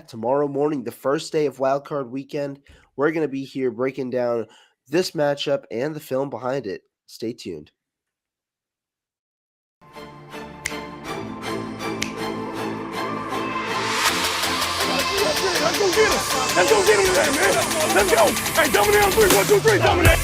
tomorrow morning, the first day of wildcard weekend. We're going to be here breaking down this matchup and the film behind it. Stay tuned. Let's go get him. Let's go get him today, man. Let's go. Hey, dominate on three. 1, 2, 3. Dominate.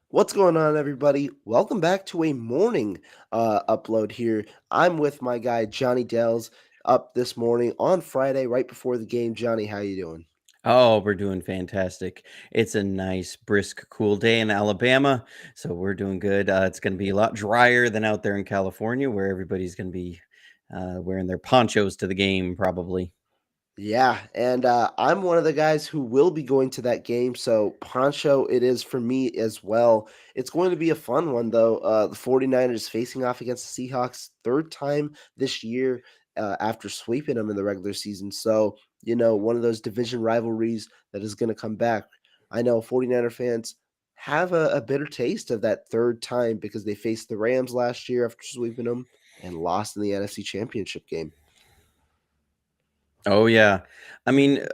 What's going on, everybody? Welcome back to a morning upload here. I'm with my guy Jonnydels up this morning on Friday, right before the game. Johnny, how you doing? Oh, we're doing fantastic. It's a nice, brisk, cool day in Alabama, so we're doing good. It's going to be a lot drier than out there in California, where everybody's going to be wearing their ponchos to the game, probably. Yeah, and I'm one of the guys who will be going to that game, so poncho it is for me as well. It's going to be a fun one, though. The 49ers facing off against the Seahawks, third time this year after sweeping them in the regular season. So, one of those division rivalries that is going to come back. I know 49er fans have a bitter taste of that third time because they faced the Rams last year after sweeping them and lost in the NFC Championship game. Oh yeah, I mean,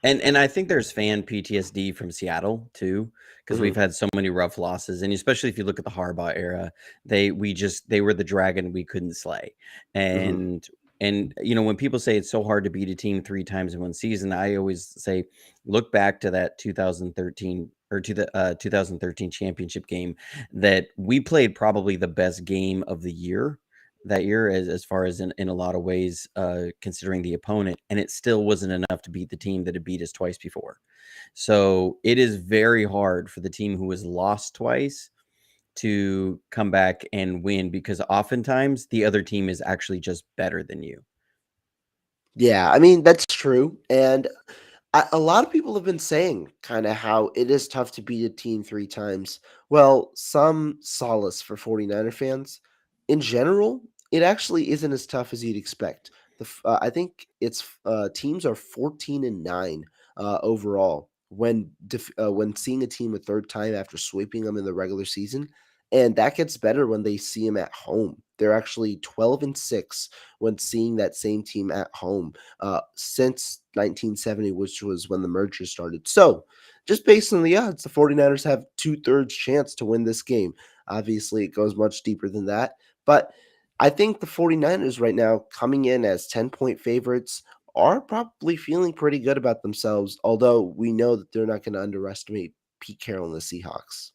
and I think there's fan PTSD from Seattle too, because we've Mhm. had so many rough losses, and especially if you look at the Harbaugh era, they were the dragon we couldn't slay, Mhm. and when people say it's so hard to beat a team 3 times in one season, I always say look back to that 2013 or to the 2013 championship game that we played probably the best game of the year that year as far as in a lot of ways considering the opponent, and it still wasn't enough to beat the team that had beat us twice before. So it is very hard for the team who has lost twice to come back and win, because oftentimes the other team is actually just better than you. Yeah, I mean, that's true. And a lot of people have been saying kind of how it is tough to beat a team three times. Well, some solace for 49er fans. In general, it actually isn't as tough as you'd expect. I think it's teams are 14-9 overall when seeing a team a third time after sweeping them in the regular season, and that gets better when they see them at home. They're actually 12-6 when seeing that same team at home since 1970, which was when the merger started. So, just based on the odds, the 49ers have two-thirds chance to win this game. Obviously, it goes much deeper than that. But I think the 49ers right now, coming in as 10-point favorites, are probably feeling pretty good about themselves, although we know that they're not going to underestimate Pete Carroll and the Seahawks.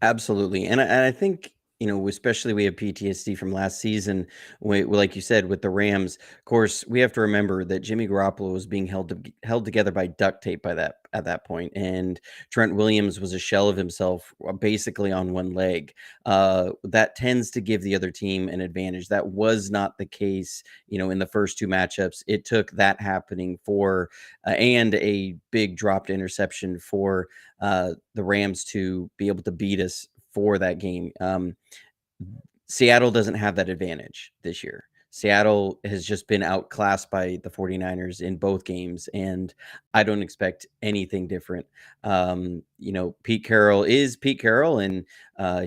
Absolutely, and I think especially we have PTSD from last season, like you said with the Rams. Of course, we have to remember that Jimmy Garoppolo was being held together by duct tape by that at that point, and Trent Williams was a shell of himself, basically on one leg. That tends to give the other team an advantage. That was not the case, in the first two matchups. It took that happening for and a big dropped interception for the Rams to be able to beat us for that game. Seattle doesn't have that advantage this year. Seattle has just been outclassed by the 49ers in both games, and I don't expect anything different. Pete Carroll is Pete Carroll, and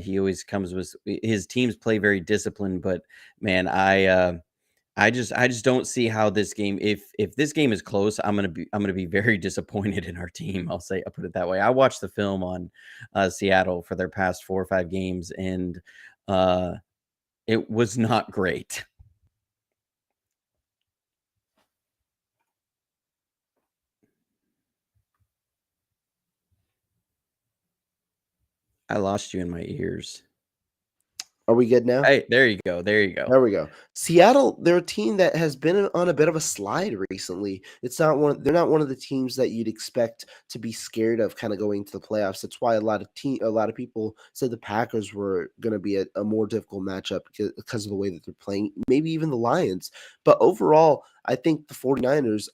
he always comes with his teams play very disciplined. But man, I just don't see how this game, if this game is close, I'm gonna be very disappointed in our team. I'll put it that way. I watched the film on Seattle for their past 4 or 5 games, and uh it was not great. I lost you in my ears. Are we good now? Hey, there you go. There you go. There we go. Seattle, they're a team that has been on a bit of a slide recently. They're not one of the teams that you'd expect to be scared of kind of going to the playoffs. That's why a lot of people said the Packers were going to be a more difficult matchup because of the way that they're playing, maybe even the Lions. But overall, I think the 49ers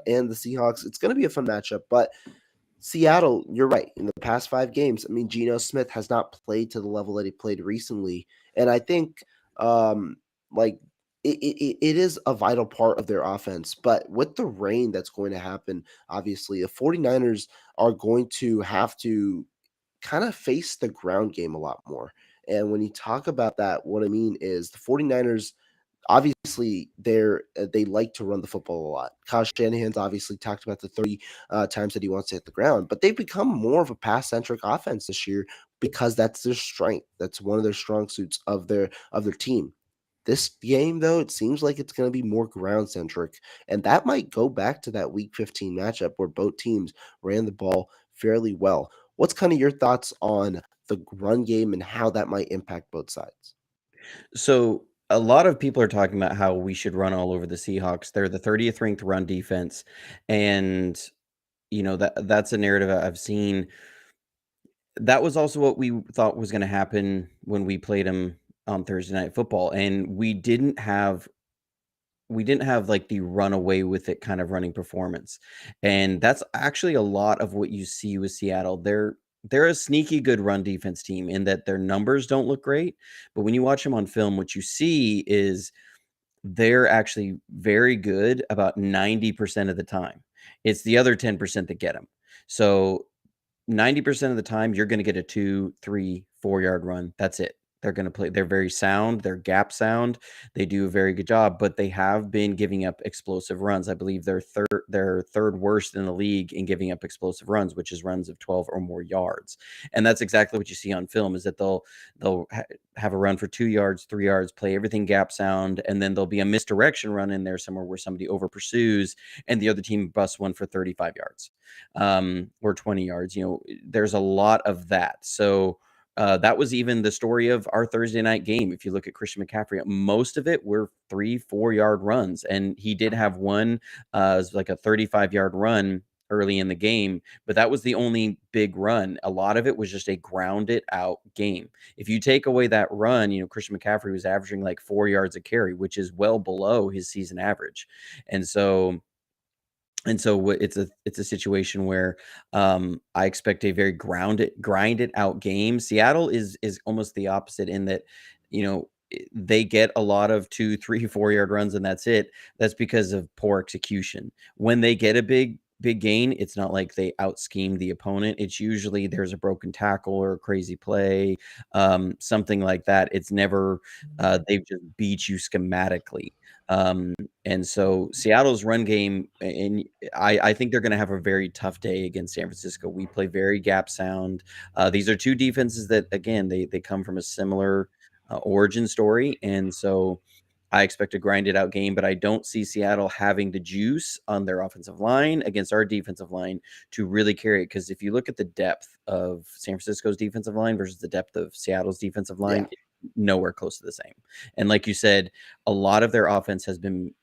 and the Seahawks, it's going to be a fun matchup, but Seattle, you're right. In the past 5 games, I mean, Geno Smith has not played to the level that he played recently, and I think, um, like it is a vital part of their offense. But with the rain that's going to happen, obviously, the 49ers are going to have to kind of face the ground game a lot more. And when you talk about that, what I mean is the 49ers obviously they like to run the football a lot. Kyle Shanahan's obviously talked about the 30 times that he wants to hit the ground, but they've become more of a pass centric offense this year because that's their strength. That's one of their strong suits of their team. This game, though, it seems like it's going to be more ground centric, and that might go back to that Week 15 matchup where both teams ran the ball fairly well. What's kind of your thoughts on the run game and how that might impact both sides? So a lot of people are talking about how we should run all over the Seahawks. They're the 30th ranked run defense, and that's a narrative I've seen. That was also what we thought was going to happen when we played them on Thursday Night Football, and we didn't have like the run away with it kind of running performance. And that's actually a lot of what you see with Seattle. They're a sneaky good run defense team in that their numbers don't look great, but when you watch them on film, what you see is they're actually very good about 90% of the time. It's the other 10% that get them. So 90% of the time, you're gonna get a 2, 3, 4-yard run. That's it. They're gonna play. They're very sound. They're gap sound. They do a very good job, but they have been giving up explosive runs. I believe they're third worst in the league in giving up explosive runs, which is runs of 12 or more yards. And that's exactly what you see on film is that they'll have a run for 2 yards, 3 yards, play everything gap sound, and then there'll be a misdirection run in there somewhere where somebody over pursues and the other team busts one for 35 yards or 20 yards. There's a lot of that. So that was even the story of our Thursday night game. If you look at Christian McCaffrey, most of it were 3, 4-yard runs. And he did have one, like a 35-yard run early in the game, but that was the only big run. A lot of it was just a grounded out game. If you take away that run, Christian McCaffrey was averaging like 4 yards a carry, which is well below his season average. And so it's a situation where I expect a very grinded out game. Seattle is almost the opposite in that they get a lot of 2, 3, 4-yard runs and that's it. That's because of poor execution. When they get a big gain, it's not like they out scheme the opponent. It's usually there's a broken tackle or a crazy play, something like that. It's never they've just beat you schematically. Um, and so Seattle's run game, and I think they're going to have a very tough day against San Francisco. We play very gap sound. These are two defenses that, again, they come from a similar origin story, and so I expect a grinded out game. But I don't see Seattle having the juice on their offensive line against our defensive line to really carry it. Because if you look at the depth of San Francisco's defensive line versus the depth of Seattle's defensive line, Yeah. it's nowhere close to the same. And like you said, a lot of their offense has been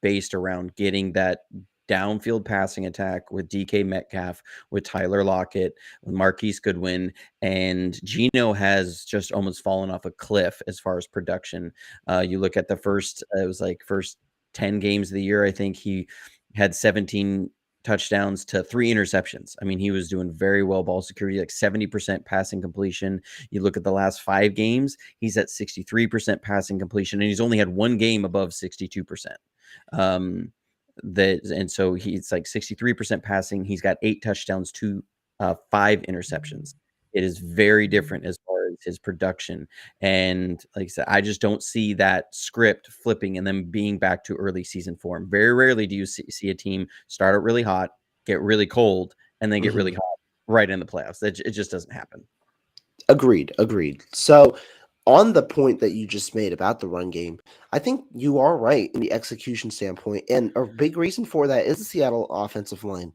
based around getting that downfield passing attack with DK Metcalf, with Tyler Lockett, with Marquise Goodwin, and Geno has just almost fallen off a cliff as far as production. You look at the it was like first 10 games of the year, I think he had 17 touchdowns to 3 interceptions. I mean, he was doing very well ball security, like 70% passing completion. You look at the last 5 games, he's at 63% passing completion, and he's only had one game above 62%. And so he's like 63% passing. He's got 8 touchdowns to 5 interceptions. It is very different as far as his production. And like I said, I just don't see that script flipping and them being back to early season form. Very rarely do you see a team start out really hot, get really cold, and then get really Mhm. hot right in the playoffs. It just doesn't happen. Agreed, agreed. So, on the point that you just made about the run game, I think you are right in the execution standpoint, and a big reason for that is the Seattle offensive line.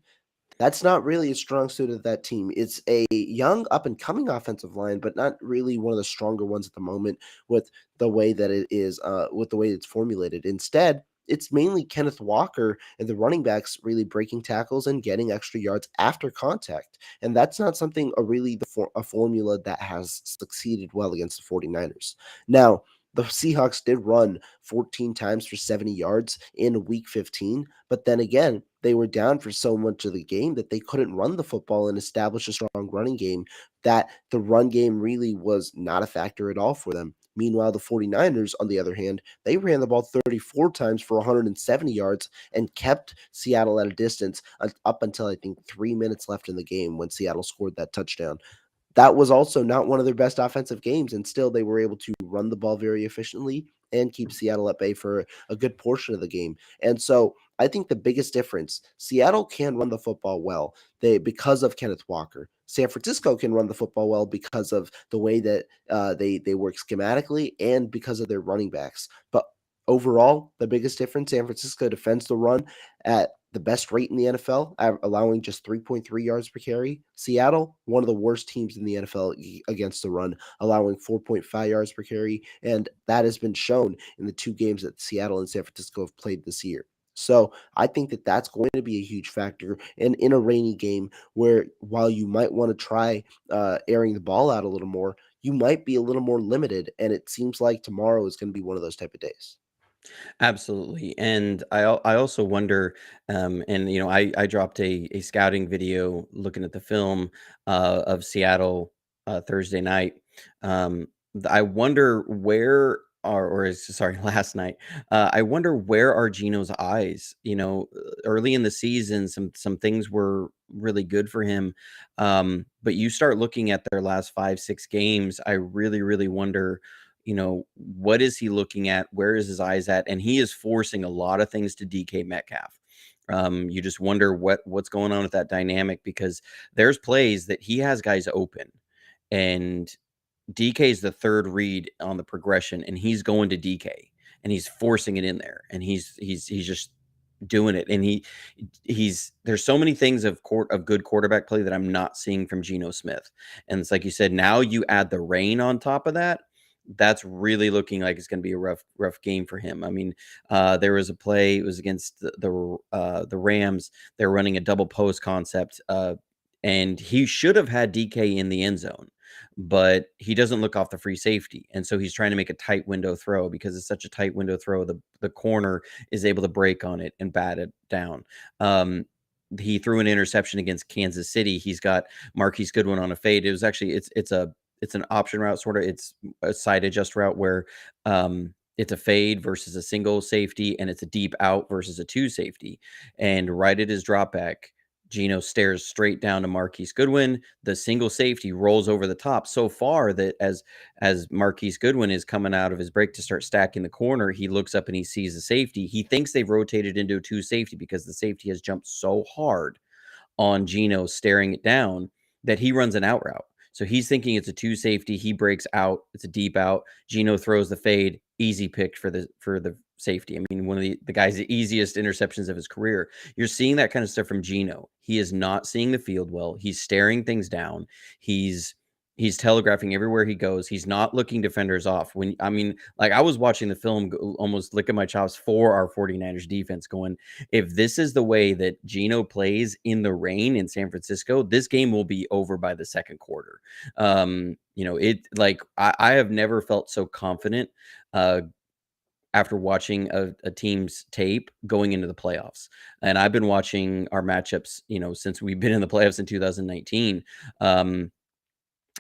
That's not really a strong suit of that team. It's a young, up and coming offensive line, but not really one of the stronger ones at the moment with the way that it is, with the way it's formulated. Instead, it's mainly Kenneth Walker and the running backs really breaking tackles and getting extra yards after contact. And that's not something a formula that has succeeded well against the 49ers. Now, the Seahawks did run 14 times for 70 yards in week 15, but then again, they were down for so much of the game that they couldn't run the football and establish a strong running game, that the run game really was not a factor at all for them. Meanwhile, the 49ers, on the other hand, they ran the ball 34 times for 170 yards and kept Seattle at a distance up until I think 3 minutes left in the game when Seattle scored that touchdown. That was also not one of their best offensive games, and still they were able to run the ball very efficiently and keep Seattle at bay for a good portion of the game. And so I think the biggest difference, Seattle can run the football well. Because of Kenneth Walker. San Francisco can run the football well because of the way that they work schematically and because of their running backs. But overall, the biggest difference, San Francisco defends the run at the best rate in the NFL, allowing just 3.3 yards per carry. Seattle, one of the worst teams in the NFL against the run, allowing 4.5 yards per carry. And that has been shown in the two games that Seattle and San Francisco have played this year. So I think that that's going to be a huge factor. And in a rainy game where while you might want to try airing the ball out a little more, you might be a little more limited. And it seems like tomorrow is going to be one of those type of days. Absolutely, and I also wonder, and I dropped a scouting video looking at the film of Seattle Thursday night. I wonder where sorry, last night. I wonder where are Geno's eyes? Early in the season, some things were really good for him, but you start looking at their last 5, 6 games. I really, really wonder what is he looking at? Where is his eyes at? And he is forcing a lot of things to DK Metcalf. You just wonder what's going on with that dynamic, because there's plays that he has guys open, and DK is the third read on the progression, and he's going to DK and he's forcing it in there, and he's just doing it. And he's there's so many things of good quarterback play that I'm not seeing from Geno Smith. And it's like you said, now you add the rain on top of that. That's really looking like it's going to be a rough game for him. I mean, there was a play, it was against the Rams. They're running a double post concept, and he should have had DK in the end zone, but he doesn't look off the free safety, and so he's trying to make a tight window throw. Because it's such a tight window throw, the corner is able to break on it and bat it down. He threw an interception against Kansas City. He's got Marquise Goodwin on a fade. It was actually it's an option route, sort of. It's a side adjust route where it's a fade versus a single safety, and it's a deep out versus a two safety. And right at his drop back, Geno stares straight down to Marquise Goodwin. The single safety rolls over the top so far that as Marquise Goodwin is coming out of his break to start stacking the corner, he looks up and he sees the safety. He thinks they've rotated into a two safety because the safety has jumped so hard on Geno staring it down that he runs an out route. So he's thinking it's a two safety. He breaks out. It's a deep out. Geno throws the fade. Easy pick for the safety. I mean, one of the guy's easiest interceptions of his career. You're seeing that kind of stuff from Geno. He is not seeing the field well. He's staring things down. He's telegraphing everywhere he goes. He's not looking defenders off. I was watching the film, almost licking my chops for our 49ers defense, going, if this is the way that Geno plays in the rain in San Francisco, this game will be over by the second quarter. I have never felt so confident after watching a team's tape going into the playoffs. And I've been watching our matchups, since we've been in the playoffs in 2019.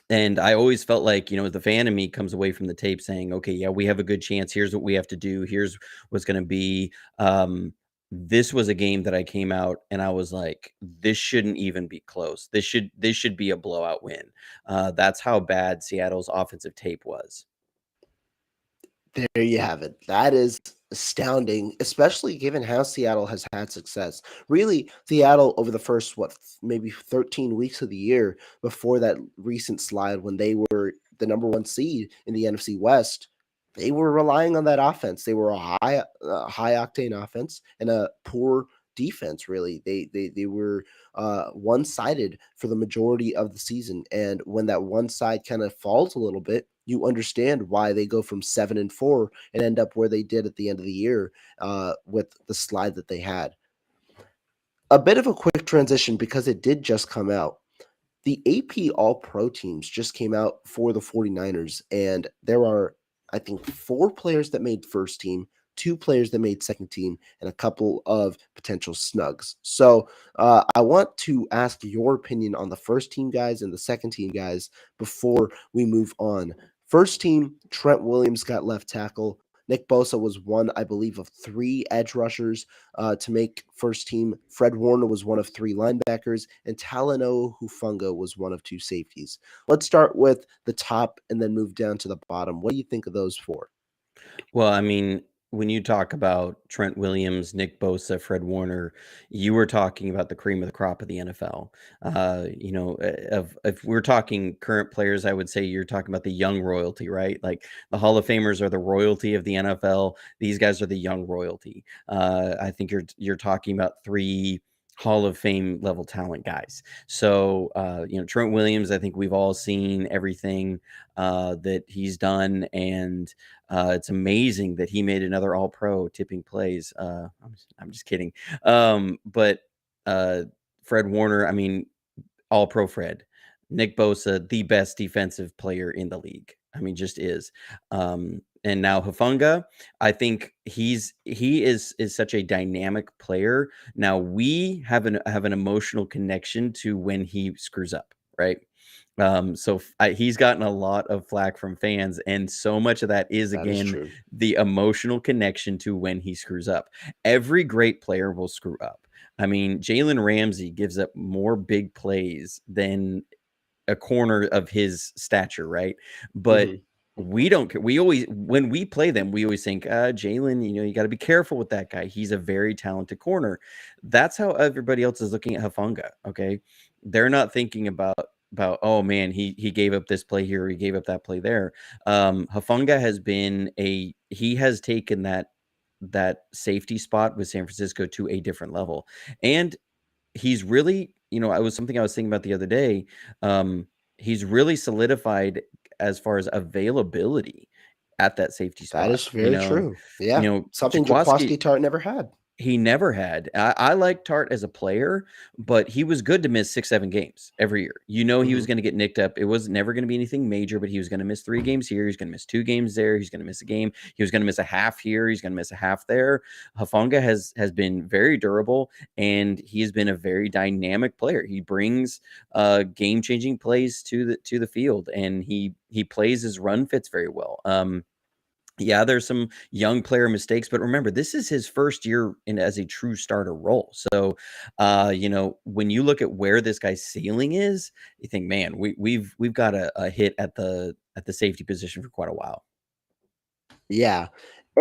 And I always felt like, the fan in me comes away from the tape saying, okay, yeah, we have a good chance. Here's what we have to do. Here's what's going to be. This was a game that I came out and I was like, this shouldn't even be close. This should be a blowout win. That's how bad Seattle's offensive tape was. There you have it. That is astounding, especially given how Seattle has had success. Really, Seattle over the first, maybe 13 weeks of the year before that recent slide when they were the number one seed in the NFC West, they were relying on that offense. They were a high octane offense and a poor defense. Really, they were one sided for the majority of the season. And when that one side kind of falls a little bit, you understand why they go from 7-4 and end up where they did at the end of the year with the slide that they had. A bit of a quick transition because it did just come out. The AP All-Pro teams just came out for the 49ers, and there are, I think, 4 players that made first team, 2 players that made second team, and a couple of potential snugs. So I want to ask your opinion on the first team guys and the second team guys before we move on First team, Trent Williams got left tackle. Nick Bosa was one, I believe, of three edge rushers to make first team. Fred Warner was one of three linebackers, and Talanoa Hufanga was one of two safeties. Let's start with the top and then move down to the bottom. What do you think of those four? Well, I mean, when you talk about Trent Williams, Nick Bosa, Fred Warner, you were talking about the cream of the crop of the NFL. Of if we're talking current players, I would say you're talking about the young royalty, right? Like the Hall of Famers are the royalty of the NFL. These guys are the young royalty. I think you're talking about three Hall of Fame level talent guys. So Trent Williams, I think we've all seen everything that he's done, and it's amazing that he made another All-Pro tipping plays. I'm just kidding. But Fred Warner, I mean, All-Pro Fred. Nick Bosa, the best defensive player in the league. I mean, just is. And now Hufanga, I think he is such a dynamic player. Now we have an emotional connection to when he screws up, right? He's gotten a lot of flack from fans, and so much of that is, That is again, true. the emotional connection to when he screws up. Every great player will screw up. I mean, Jalen Ramsey gives up more big plays than a corner of his stature, right? But Mhm. we don't care. We always, when we play them, we always think, Jalen, you got to be careful with that guy. He's a very talented corner. That's how everybody else is looking at Hufanga. Okay. They're not thinking about, oh man, he gave up this play here, he gave up that play there. Hufanga he has taken that safety spot with San Francisco to a different level. And he's really, I was something I was thinking about the other day. He's really solidified as far as availability at that safety That spot. is very true. Yeah. Something Jaquaski, Jaquaski Tart never had. he never had. I like Tart as a player, but he was good to miss 6, 7 games every year. He was Mhm. going to get nicked up. It was never going to be anything major, but he was going to miss 3 games here. He's going to miss 2 games there. He's going to miss a game. He was going to miss a half here. He's going to miss a half there. Hafanga has been very durable, and he has been a very dynamic player. He brings game changing plays to the field, and he plays his run fits very well. Yeah, there's some young player mistakes, but remember, this is his first year in as a true starter role. So, when you look at where this guy's ceiling is, you think, man, we've got a hit at the safety position for quite a while. Yeah.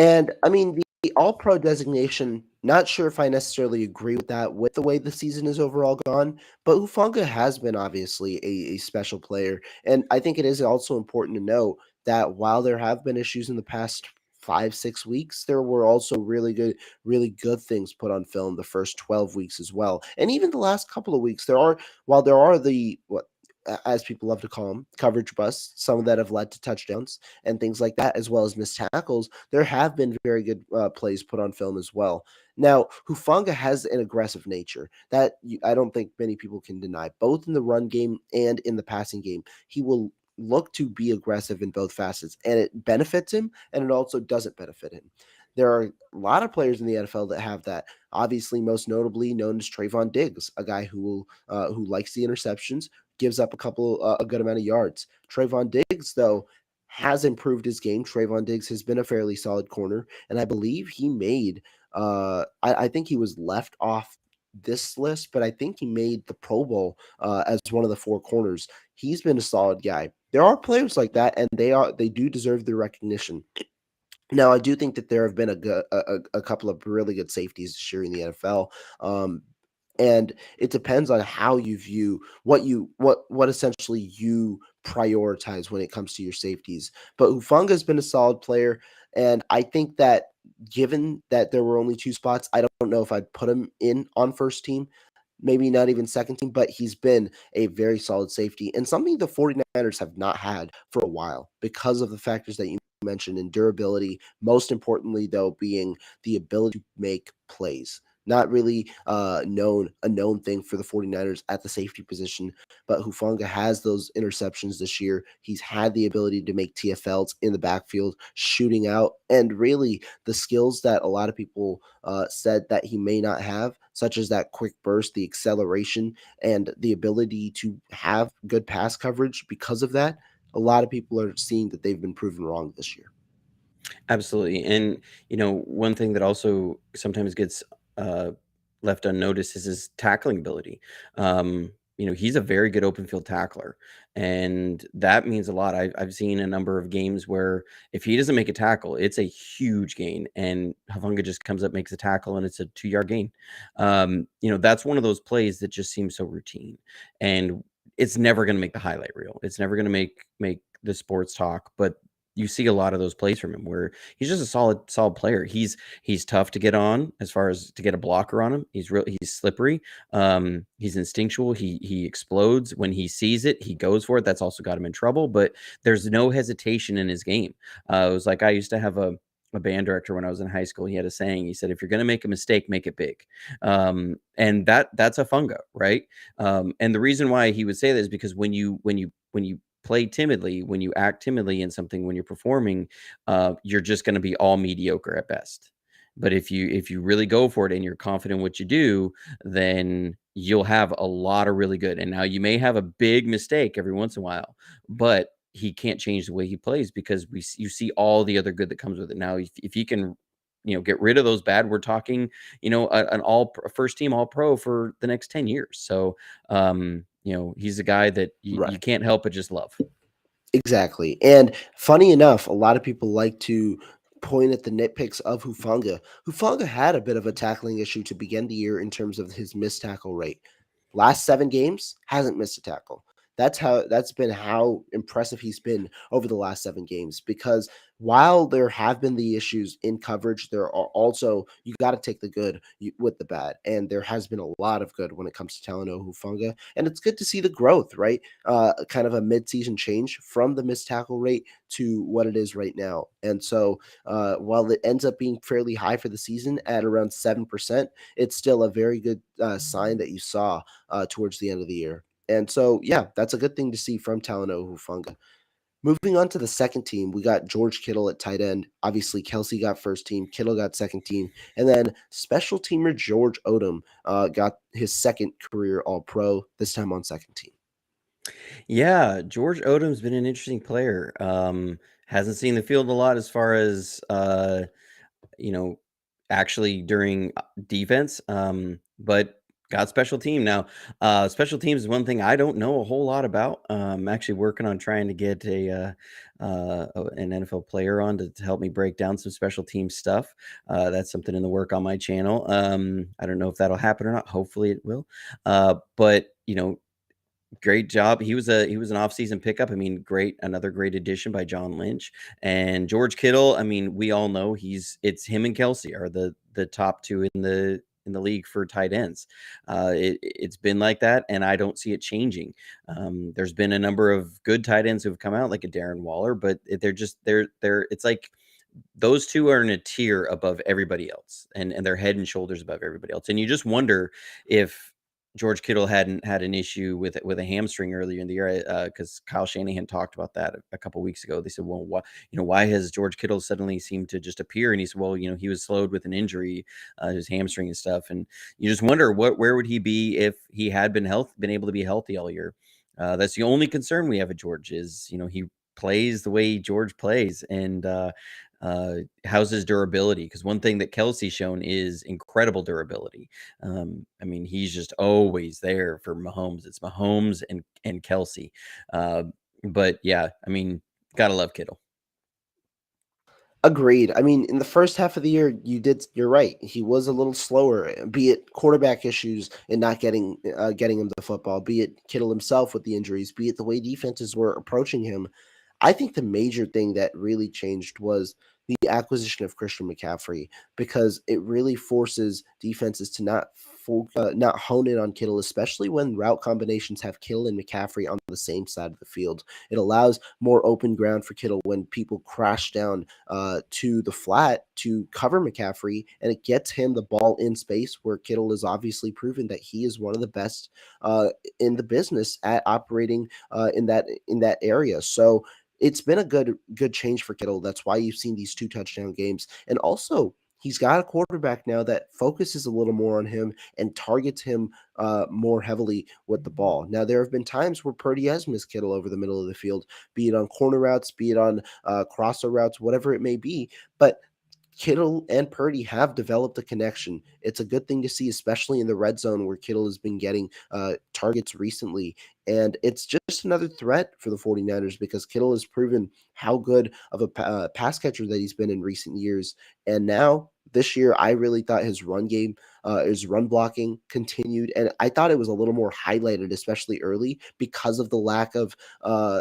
And I mean, the All Pro designation, not sure if I necessarily agree with that with the way the season is overall gone, but Hufanga has been obviously a special player. And I think it is also important to note that while there have been issues in the past 5, 6 weeks, there were also really good things put on film the first 12 weeks as well. And even the last couple of weeks, while there are the what as people love to call them, coverage busts, some that have led to touchdowns and things like that, as well as missed tackles, there have been very good plays put on film as well. Now, Hufanga has an aggressive nature that I don't think many people can deny, both in the run game and in the passing game. He will look to be aggressive in both facets, and it benefits him, and it also doesn't benefit him. There are a lot of players in the NFL that have that. Obviously, most notably known as Trayvon Diggs, a guy who likes the interceptions, gives up a good amount of yards. Trayvon Diggs, though, has improved his game. Trayvon Diggs has been a fairly solid corner, and I believe he made. I think he was left off this list, but I think he made the Pro Bowl as one of the four corners. He's been a solid guy. There are players like that, and they do deserve the recognition. Now, I do think that there have been a couple of really good safeties this year in the NFL. And it depends on how you view what essentially you prioritize when it comes to your safeties. But Ufanga's been a solid player, and I think that given that there were only two spots, I don't know if I'd put him in on first team, maybe not even second team, but he's been a very solid safety and something the 49ers have not had for a while because of the factors that you mentioned in durability. Most importantly, though, being the ability to make plays. Not really a known thing for the 49ers at the safety position, but Hufanga has those interceptions this year. He's had the ability to make TFLs in the backfield, shooting out, and really the skills that a lot of people said that he may not have, such as that quick burst, the acceleration, and the ability to have good pass coverage because of that. a lot of people are seeing that they've been proven wrong this year. Absolutely. And, one thing that also sometimes gets uh, left unnoticed is his tackling ability. He's a very good open field tackler, and that means a lot. I've seen a number of games where if he doesn't make a tackle, it's a huge gain, and Hafunga just comes up, makes a tackle, and it's a 2 yard gain. That's one of those plays that just seems so routine, and it's never going to make the highlight reel. It's never going to make the sports talk, but you see a lot of those plays from him where he's just a solid player. He's tough to get on as far as to get a blocker on him. He's slippery. He's instinctual. He explodes when he sees it. He goes for it. That's also got him in trouble. But there's no hesitation in his game. It was like I used to have a band director when I was in high school. He had a saying. He said, "If you're going to make a mistake, make it big." And that's a funga, right? And the reason why he would say that is because when you play timidly, when you act timidly in something, when you're performing, you're just going to be all mediocre at best. But if you really go for it and you're confident in what you do, then you'll have a lot of really good. And now you may have a big mistake every once in a while, but he can't change the way he plays because you see all the other good that comes with it. Now, if he can, get rid of those bad, we're talking, a first team all pro for the next 10 years. So, he's a guy that you Right. can't help but just love. Exactly. And funny enough, a lot of people like to point at the nitpicks of Hufanga. Hufanga had a bit of a tackling issue to begin the year in terms of his missed tackle rate. Last 7 games, hasn't missed a tackle. That's been how impressive he's been over the last 7 games. Because while there have been the issues in coverage, there are also you got to take the good with the bad, and there has been a lot of good when it comes to Talanoa Hufanga, and it's good to see the growth, right? Kind of a mid-season change from the missed tackle rate to what it is right now. And so, while it ends up being fairly high for the season at around 7%, it's still a very good sign that you saw towards the end of the year. And so, yeah, that's a good thing to see from Talanoa Hufanga. Moving on to the second team, we got George Kittle at tight end. Obviously, Kelsey got first team, Kittle got second team, and then special teamer George Odom got his second career All Pro, this time on second team. Yeah, George Odom's been an interesting player. Hasn't seen the field a lot as far as you know, actually during defense, but got special team. Now, special teams is one thing I don't know a whole lot about. I'm actually working on trying to get an NFL player on to help me break down some special team stuff. That's something in the work on my channel. I don't know if that'll happen or not. Hopefully it will. But great job. He was an offseason pickup. I mean, another great addition by John Lynch. And George Kittle, I mean, we all know it's him and Kelsey are the top two in the league for tight ends. It's been like that, and I don't see it changing. There's been a number of good tight ends who've come out, like a Darren Waller, but they're it's like those two are in a tier above everybody else, and they're head and shoulders above everybody else. And you just wonder if George Kittle hadn't had an issue with a hamstring earlier in the year, because Kyle Shanahan talked about that a couple weeks ago. They said, "Well, why has George Kittle suddenly seemed to just appear?" And he said, "Well, he was slowed with an injury, his hamstring and stuff." And you just wonder where would he be if he had been able to be healthy all year. That's the only concern we have with George is he plays the way George plays, and how's his durability? Because one thing that Kelsey's shown is incredible durability. I mean, he's just always there for Mahomes. It's Mahomes and Kelsey. But yeah, I mean, gotta love Kittle. Agreed. I mean, in the first half of the year, you're right. He was a little slower, be it quarterback issues and not getting him the football, be it Kittle himself with the injuries, be it the way defenses were approaching him. I think the major thing that really changed was the acquisition of Christian McCaffrey, because it really forces defenses to not hone in on Kittle, especially when route combinations have Kittle and McCaffrey on the same side of the field. It allows more open ground for Kittle when people crash down to the flat to cover McCaffrey, and it gets him the ball in space where Kittle has obviously proven that he is one of the best in the business at operating in that area. So it's been a good change for Kittle. That's why you've seen these 2 touchdown games, and also he's got a quarterback now that focuses a little more on him and targets him more heavily with the ball. Now, there have been times where Purdy has missed Kittle over the middle of the field, be it on corner routes, be it on crosser routes, whatever it may be. But Kittle and Purdy have developed a connection. It's a good thing to see, especially in the red zone where Kittle has been getting targets recently. And it's just another threat for the 49ers because Kittle has proven how good of a pass catcher that he's been in recent years. And now, this year, I really thought his run game, his run blocking continued. And I thought it was a little more highlighted, especially early, because of the lack of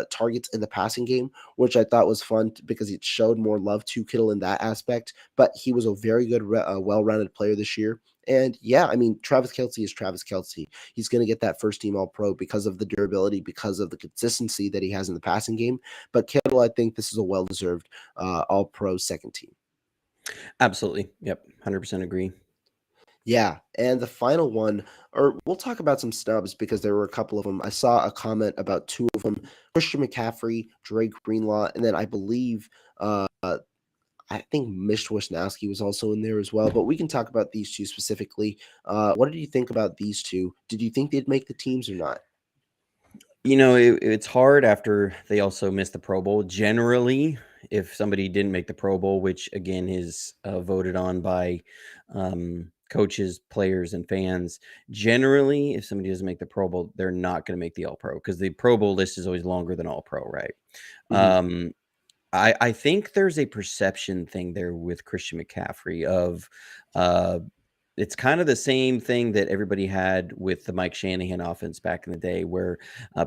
targets in the passing game, which I thought was fun because it showed more love to Kittle in that aspect. But he was a very good, well-rounded player this year. And yeah, I mean, Travis Kelce is Travis Kelce. He's going to get that first team All Pro because of the durability, because of the consistency that he has in the passing game. But Kittle, I think this is a well-deserved All Pro second team. Absolutely. Yep. 100% agree. Yeah, and the final one, or we'll talk about some snubs because there were a couple of them. I saw a comment about two of them: Christian McCaffrey, Drake Greenlaw, and then I believe I think Mitch Wisnowski was also in there as well. But we can talk about these two specifically. What did you think about these two? Did you think they'd make the teams or not? It's hard after they also missed the Pro Bowl. Generally, if somebody didn't make the Pro Bowl, which again is voted on by coaches, players, and fans, generally, if somebody doesn't make the Pro Bowl, they're not going to make the All Pro because the Pro Bowl list is always longer than All Pro, right? Mhm. I think there's a perception thing there with Christian McCaffrey of it's kind of the same thing that everybody had with the Mike Shanahan offense back in the day, where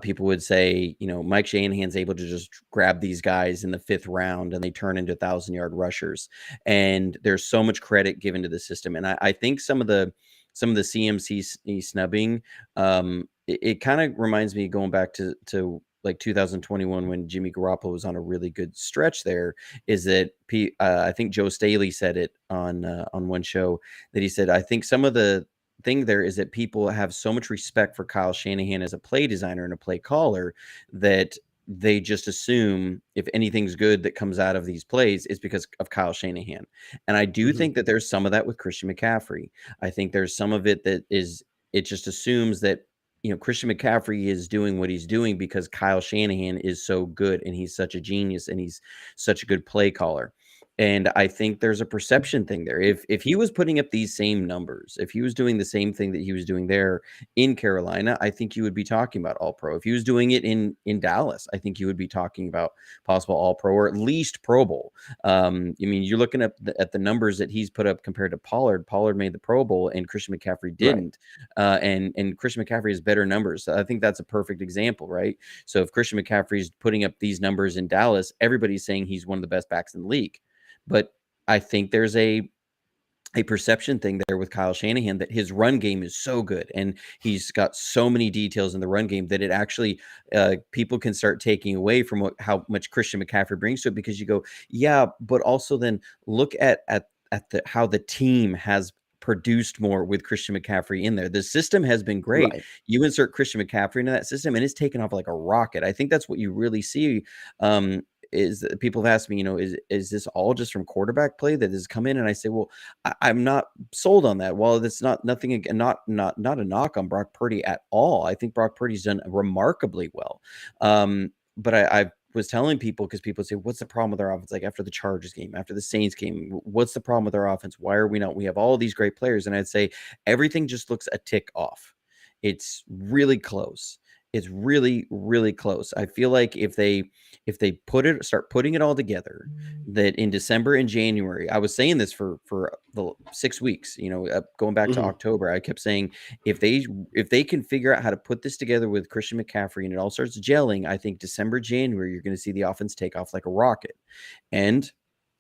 people would say, Mike Shanahan's able to just grab these guys in the 5th round and they turn into 1,000-yard rushers. And there's so much credit given to the system. And I think some of the CMC snubbing, it kind of reminds me going back to like 2021 when Jimmy Garoppolo was on a really good stretch there, is that I think Joe Staley said it on one show that he said, I think some of the thing there is that people have so much respect for Kyle Shanahan as a play designer and a play caller that they just assume if anything's good that comes out of these plays is because of Kyle Shanahan. And I do Mhm. think that there's some of that with Christian McCaffrey. I think there's some of it that it just assumes that Christian McCaffrey is doing what he's doing because Kyle Shanahan is so good and he's such a genius and he's such a good play caller. And I think there's a perception thing there. If he was putting up these same numbers, if he was doing the same thing that he was doing there in Carolina, I think you would be talking about All Pro. If he was doing it in Dallas, I think you would be talking about possible All Pro or at least Pro Bowl. I mean, you're looking at the numbers that he's put up compared to Pollard. Pollard made the Pro Bowl and Christian McCaffrey Right. didn't. And Christian McCaffrey has better numbers. So I think that's a perfect example, right? So if Christian McCaffrey is putting up these numbers in Dallas, everybody's saying he's one of the best backs in the league. But I think there's a perception thing there with Kyle Shanahan that his run game is so good and he's got so many details in the run game that it actually people can start taking away from how much Christian McCaffrey brings to it, because you go, yeah, but also then look at how the team has produced more with Christian McCaffrey in there. The system has been great. Right. You insert Christian McCaffrey into that system and it's taken off like a rocket. I think that's what you really see. Is that people have asked me, is this all just from quarterback play that has come in? And I say, well, I'm not sold on that. While that's nothing, not a knock on Brock Purdy at all. I think Brock Purdy's done remarkably well. But I was telling people, because people say, what's the problem with our offense? Like after the Chargers game, after the Saints game, what's the problem with our offense? Why are we not? We have all these great players. And I'd say everything just looks a tick off. It's really close. It's really, really close. I feel like if they start putting it all together, that in December and January, I was saying this for the 6 weeks, going back to Mhm. October, I kept saying if they can figure out how to put this together with Christian McCaffrey and it all starts gelling, I think December, January, you're going to see the offense take off like a rocket. And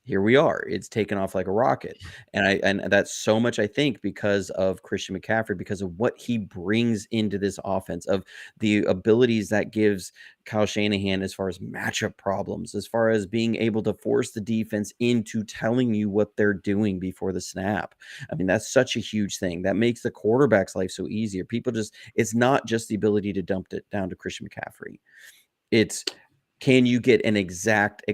here we are. It's taken off like a rocket. And that's so much, I think, because of Christian McCaffrey, because of what he brings into this offense, of the abilities that gives Kyle Shanahan as far as matchup problems, as far as being able to force the defense into telling you what they're doing before the snap. I mean, that's such a huge thing. That makes the quarterback's life so easier. It's not just the ability to dump it down to Christian McCaffrey. It's, can you get an exact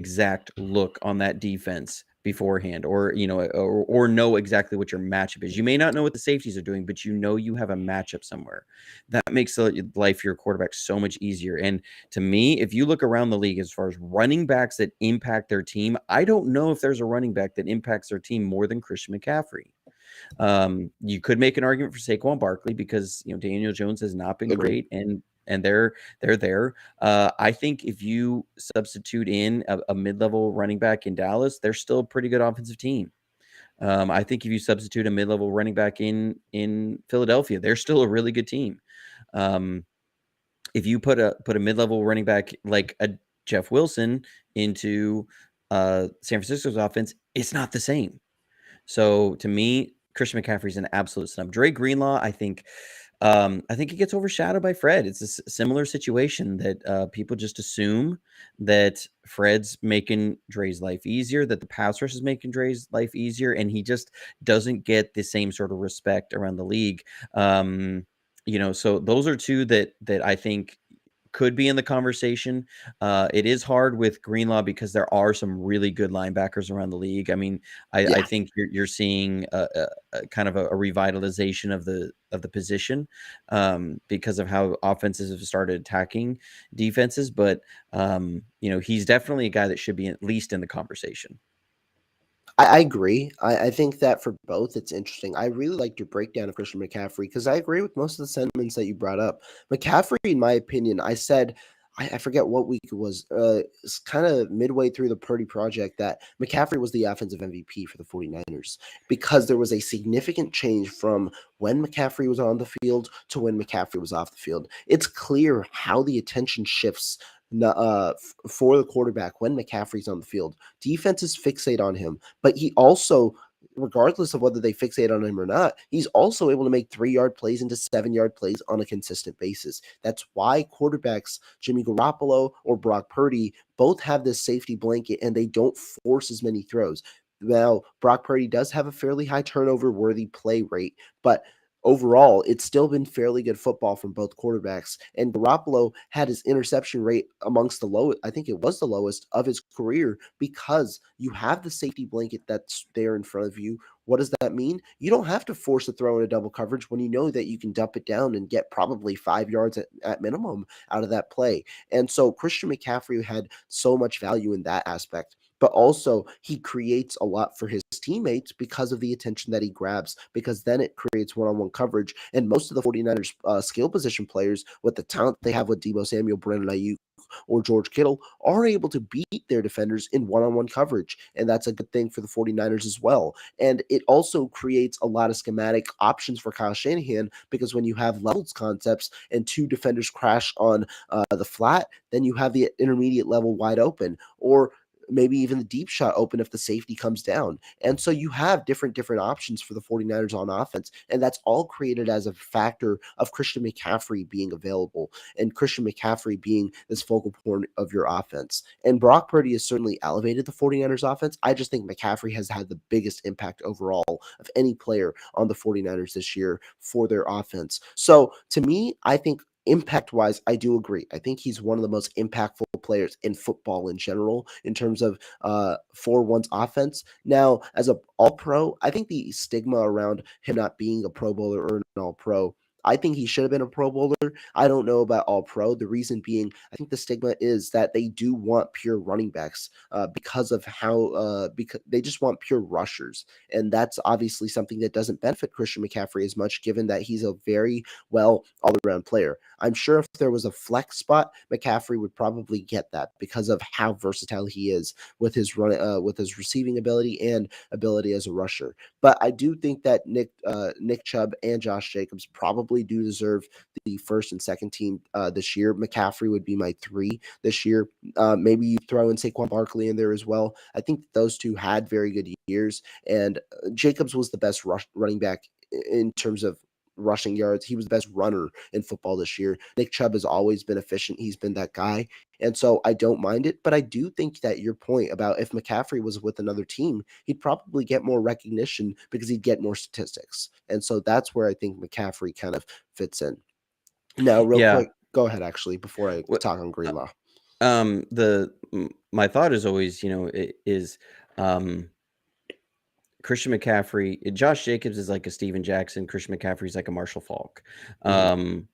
look on that defense beforehand, or or know exactly what your matchup is. You may not know what the safeties are doing, but you have a matchup somewhere. That makes life for your quarterback so much easier. And to me, if you look around the league as far as running backs that impact their team, I don't know if there's a running back that impacts their team more than Christian McCaffrey. You could make an argument for Saquon Barkley because Daniel Jones has not been Agree. great, and they're there. I think if you substitute in a mid-level running back in Dallas, they're still a pretty good offensive team. I think if you substitute a mid-level running back in Philadelphia, they're still a really good team. Um, if you put a mid-level running back like a Jeff Wilson into San Francisco's offense, it's not the same. So to me, Christian McCaffrey's an absolute snub. Dre Greenlaw, I think he gets overshadowed by Fred. It's a similar situation that people just assume that Fred's making Dre's life easier, that the pass rush is making Dre's life easier, and he just doesn't get the same sort of respect around the league. So those are two that I think could be in the conversation. It is hard with Greenlaw because there are some really good linebackers around the league. I mean, I Yeah. think you're seeing a kind of a revitalization of the position because of how offenses have started attacking defenses. But he's definitely a guy that should be at least in the conversation. I agree. I think that for both, it's interesting. I really liked your breakdown of Christian McCaffrey because I agree with most of the sentiments that you brought up. McCaffrey, in my opinion, I said, I forget what week it was. It's kind of midway through the Purdy project that McCaffrey was the offensive MVP for the 49ers because there was a significant change from when McCaffrey was on the field to when McCaffrey was off the field. It's clear how the attention shifts for the quarterback when McCaffrey's on the field. Defenses fixate on him, but he also, regardless of whether they fixate on him or not, he's also able to make 3-yard plays into 7-yard plays on a consistent basis. That's why quarterbacks, Jimmy Garoppolo or Brock Purdy, both have this safety blanket and they don't force as many throws. Now, Brock Purdy does have a fairly high turnover worthy play rate, but overall, it's still been fairly good football from both quarterbacks. And Garoppolo had his interception rate amongst the lowest, I think it was the lowest of his career because you have the safety blanket that's there in front of you. What does that mean? You don't have to force a throw in a double coverage when you know that you can dump it down and get probably 5 yards at minimum out of that play. And so Christian McCaffrey had so much value in that aspect. But also, he creates a lot for his teammates because of the attention that he grabs, because then it creates one on one coverage. And most of the 49ers skill position players, with the talent they have with Debo Samuel, Brandon Ayuk, or George Kittle, are able to beat their defenders in one on one coverage. And that's a good thing for the 49ers as well. And it also creates a lot of schematic options for Kyle Shanahan because when you have levels concepts and two defenders crash on the flat, then you have the intermediate level wide open. Or maybe even the deep shot open if the safety comes down. And so you have different options for the 49ers on offense. And that's all created as a factor of Christian McCaffrey being available and Christian McCaffrey being this focal point of your offense. And Brock Purdy has certainly elevated the 49ers offense. I just think McCaffrey has had the biggest impact overall of any player on the 49ers this year for their offense. So to me, I think impact wise, I do agree. I think he's one of the most impactful players in football in general in terms of for one's offense. Now, as a all pro, I think the stigma around him not being a pro bowler or an all pro, I think he should have been a pro bowler. I don't know about all pro. The reason being, I think the stigma is that they do want pure running backs because of how because they just want pure rushers, and that's obviously something that doesn't benefit Christian McCaffrey as much, given that he's a very well all around player. I'm sure if there was a flex spot, McCaffrey would probably get that because of how versatile he is with his receiving ability and ability as a rusher. But I do think that Nick Chubb and Josh Jacobs probably do deserve the first and second team this year. McCaffrey would be my 3 this year. Maybe you throw in Saquon Barkley in there as well. I think those two had very good years, and Jacobs was the best running back in terms of rushing yards. He was the best runner in football this year. Nick Chubb has always been efficient. He's been that guy. And so I don't mind it, but I do think that your point about if McCaffrey was with another team, he'd probably get more recognition because he'd get more statistics. And so that's where I think McCaffrey kind of fits in. Now, real Yeah. quick, go ahead actually before I What talk on Greenlaw. my thought is always, is, um Christian McCaffrey, Josh Jacobs is like a Steven Jackson. Christian McCaffrey's like a Marshall Faulk. Mhm.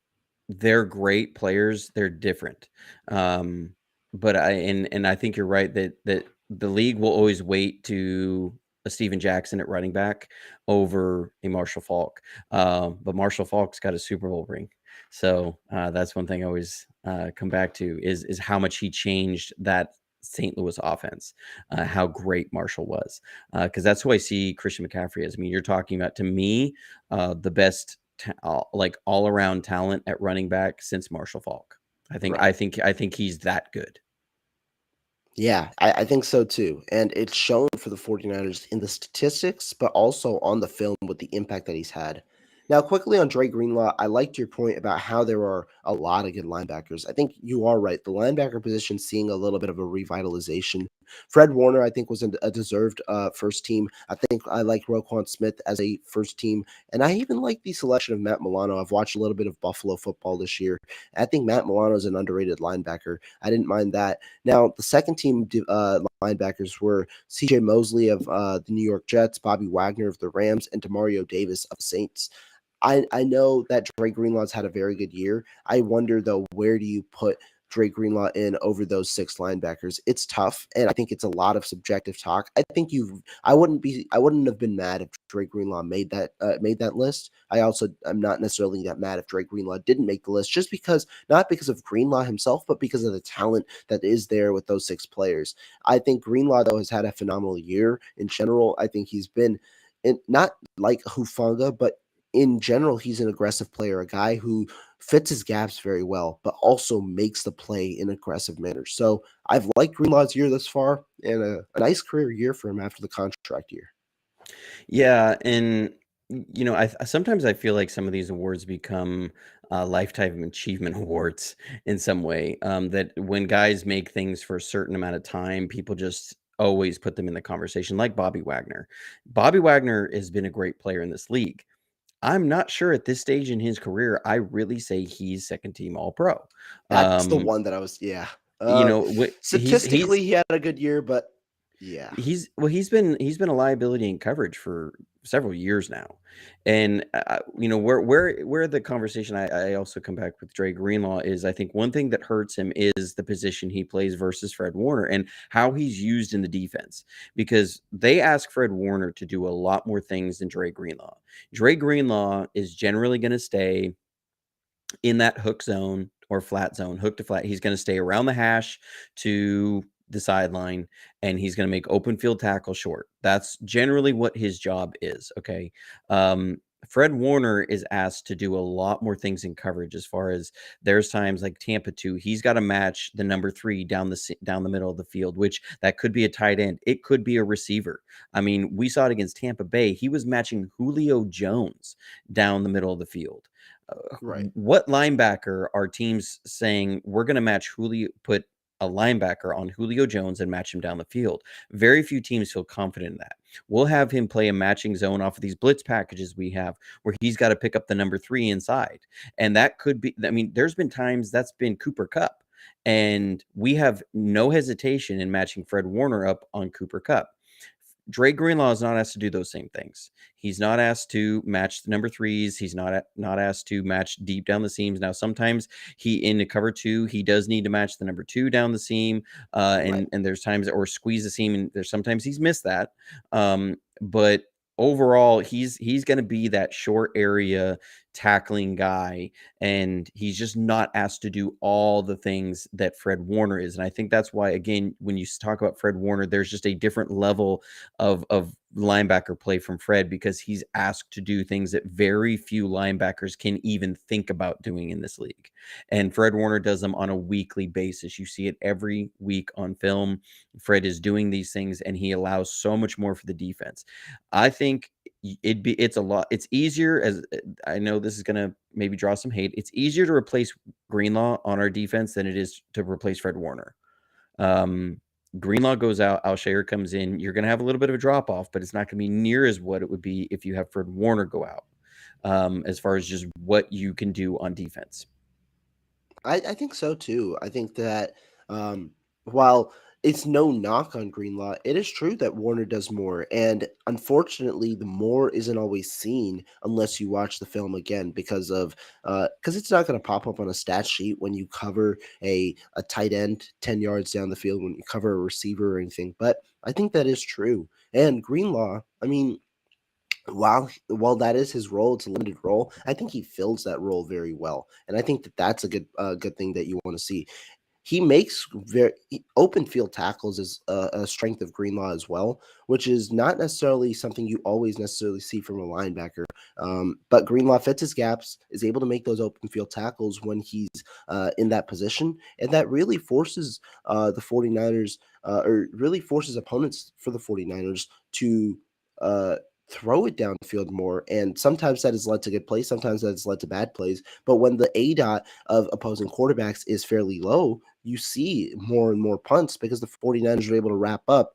They're great players. They're different. Um, but I think you're right that the league will always wait to a Steven Jackson at running back over a Marshall Faulk. But Marshall Faulk's got a Super Bowl ring. So that's one thing I always come back to is how much he changed that St. Louis offense, how great Marshall was. Because that's who I see Christian McCaffrey as. I mean, you're talking about, to me, the best like all around talent at running back since Marshall Faulk. Right. I think he's that good. Yeah, I think so too. And it's shown for the 49ers in the statistics, but also on the film with the impact that he's had. Now, quickly on Dre Greenlaw, I liked your point about how there are a lot of good linebackers. I think you are right. The linebacker position seeing a little bit of a revitalization. Fred Warner, I think, was a deserved first team. I think I like Roquan Smith as a first team. And I even like the selection of Matt Milano. I've watched a little bit of Buffalo football this year. I think Matt Milano is an underrated linebacker. I didn't mind that. Now, the second team linebackers were C.J. Mosley of the New York Jets, Bobby Wagner of the Rams, and Demario Davis of the Saints. I know that Dre Greenlaw's had a very good year. I wonder though, where do you put Dre Greenlaw in over those six linebackers? It's tough, and I think it's a lot of subjective talk. I think I wouldn't have been mad if Dre Greenlaw made that list. I'm not necessarily that mad if Dre Greenlaw didn't make the list, just because not because of Greenlaw himself, but because of the talent that is there with those six players. I think Greenlaw though has had a phenomenal year in general. I think he's been not like Hufanga, but in general, he's an aggressive player, a guy who fits his gaps very well, but also makes the play in aggressive manner. So I've liked Greenlaw's year thus far, and a nice career year for him after the contract year. Yeah, and I sometimes I feel like some of these awards become lifetime achievement awards in some way. That when guys make things for a certain amount of time, people just always put them in the conversation, like Bobby Wagner. Bobby Wagner has been a great player in this league. I'm not sure at this stage in his career, I really say he's second team All Pro. That's the Um, one that I was, yeah. you know, Statistically, he had a good year, but yeah, he's been a liability in coverage for several years now. And where the conversation I also come back with Dre Greenlaw is, I think one thing that hurts him is the position he plays versus Fred Warner and how he's used in the defense, because they ask Fred Warner to do a lot more things than Dre Greenlaw. Dre Greenlaw is generally going to stay in that hook zone or flat zone, hook to flat. He's going to stay around the hash to the sideline, and he's going to make open field tackle short. That's generally what his job is. Okay. Fred Warner is asked to do a lot more things in coverage, as far as there's times like Tampa 2, he's got to match the number 3 down the middle of the field, which that could be a tight end. It could be a receiver. I mean, we saw it against Tampa Bay. He was matching Julio Jones down the middle of the field. right. What linebacker are teams saying we're going to match Julio, put a linebacker on Julio Jones and match him down the field? Very few teams feel confident in that. We'll have him play a matching zone off of these blitz packages we have, where he's got to pick up the number 3 inside. And that could be, I mean, there's been times that's been Cooper Kupp. And we have no hesitation in matching Fred Warner up on Cooper Kupp. Dre Greenlaw is not asked to do those same things. He's not asked to match the number 3s. He's not asked to match deep down the seams. Now, sometimes he in the cover 2, he does need to match the number 2 down the seam, Right. and there's times, or squeeze the seam, and there's sometimes he's missed that. But overall, he's going to be that short area tackling guy, and he's just not asked to do all the things that Fred Warner is. And I think that's why, again, when you talk about Fred Warner, there's just a different level of linebacker play from Fred, because he's asked to do things that very few linebackers can even think about doing in this league. And Fred Warner does them on a weekly basis. You see it every week on film. Fred is doing these things, and he allows so much more for the defense. I think it's easier, as I know this is going to maybe draw some hate. It's easier to replace Greenlaw on our defense than it is to replace Fred Warner. Greenlaw goes out, Alshire comes in. You're going to have a little bit of a drop off, but it's not going to be near as what it would be if you have Fred Warner go out, as far as just what you can do on defense. I think so too. I think that while it's no knock on Greenlaw. It is true that Warner does more, and unfortunately, the more isn't always seen unless you watch the film again because it's not going to pop up on a stat sheet when you cover a tight end 10 yards down the field when you cover a receiver or anything. But I think that is true. And Greenlaw, I mean, while that is his role, it's a limited role. I think he fills that role very well, and I think that that's a good thing that you want to see. He makes very open field tackles is a strength of Greenlaw as well, which is not necessarily something you always necessarily see from a linebacker. But Greenlaw fits his gaps, is able to make those open field tackles when he's in that position, and that really forces the 49ers or really forces opponents for the 49ers to uh, throw it downfield more. And sometimes that has led to good plays, sometimes that has led to bad plays. But when the A dot of opposing quarterbacks is fairly low, you see more and more punts because the 49ers are able to wrap up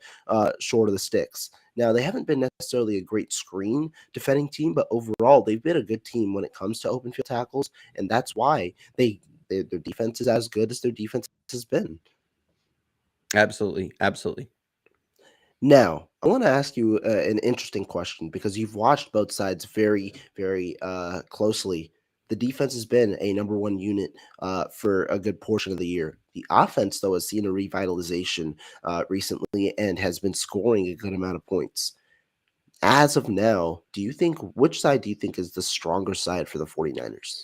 short of the sticks. Now, they haven't been necessarily a great screen defending team, but overall, they've been a good team when it comes to open field tackles, and that's why their defense is as good as their defense has been. Absolutely, absolutely. Now, I want to ask you an interesting question because you've watched both sides very, very closely. The defense has been a number one unit for a good portion of the year. The offense, though, has seen a revitalization recently and has been scoring a good amount of points. As of now, which side do you think is the stronger side for the 49ers?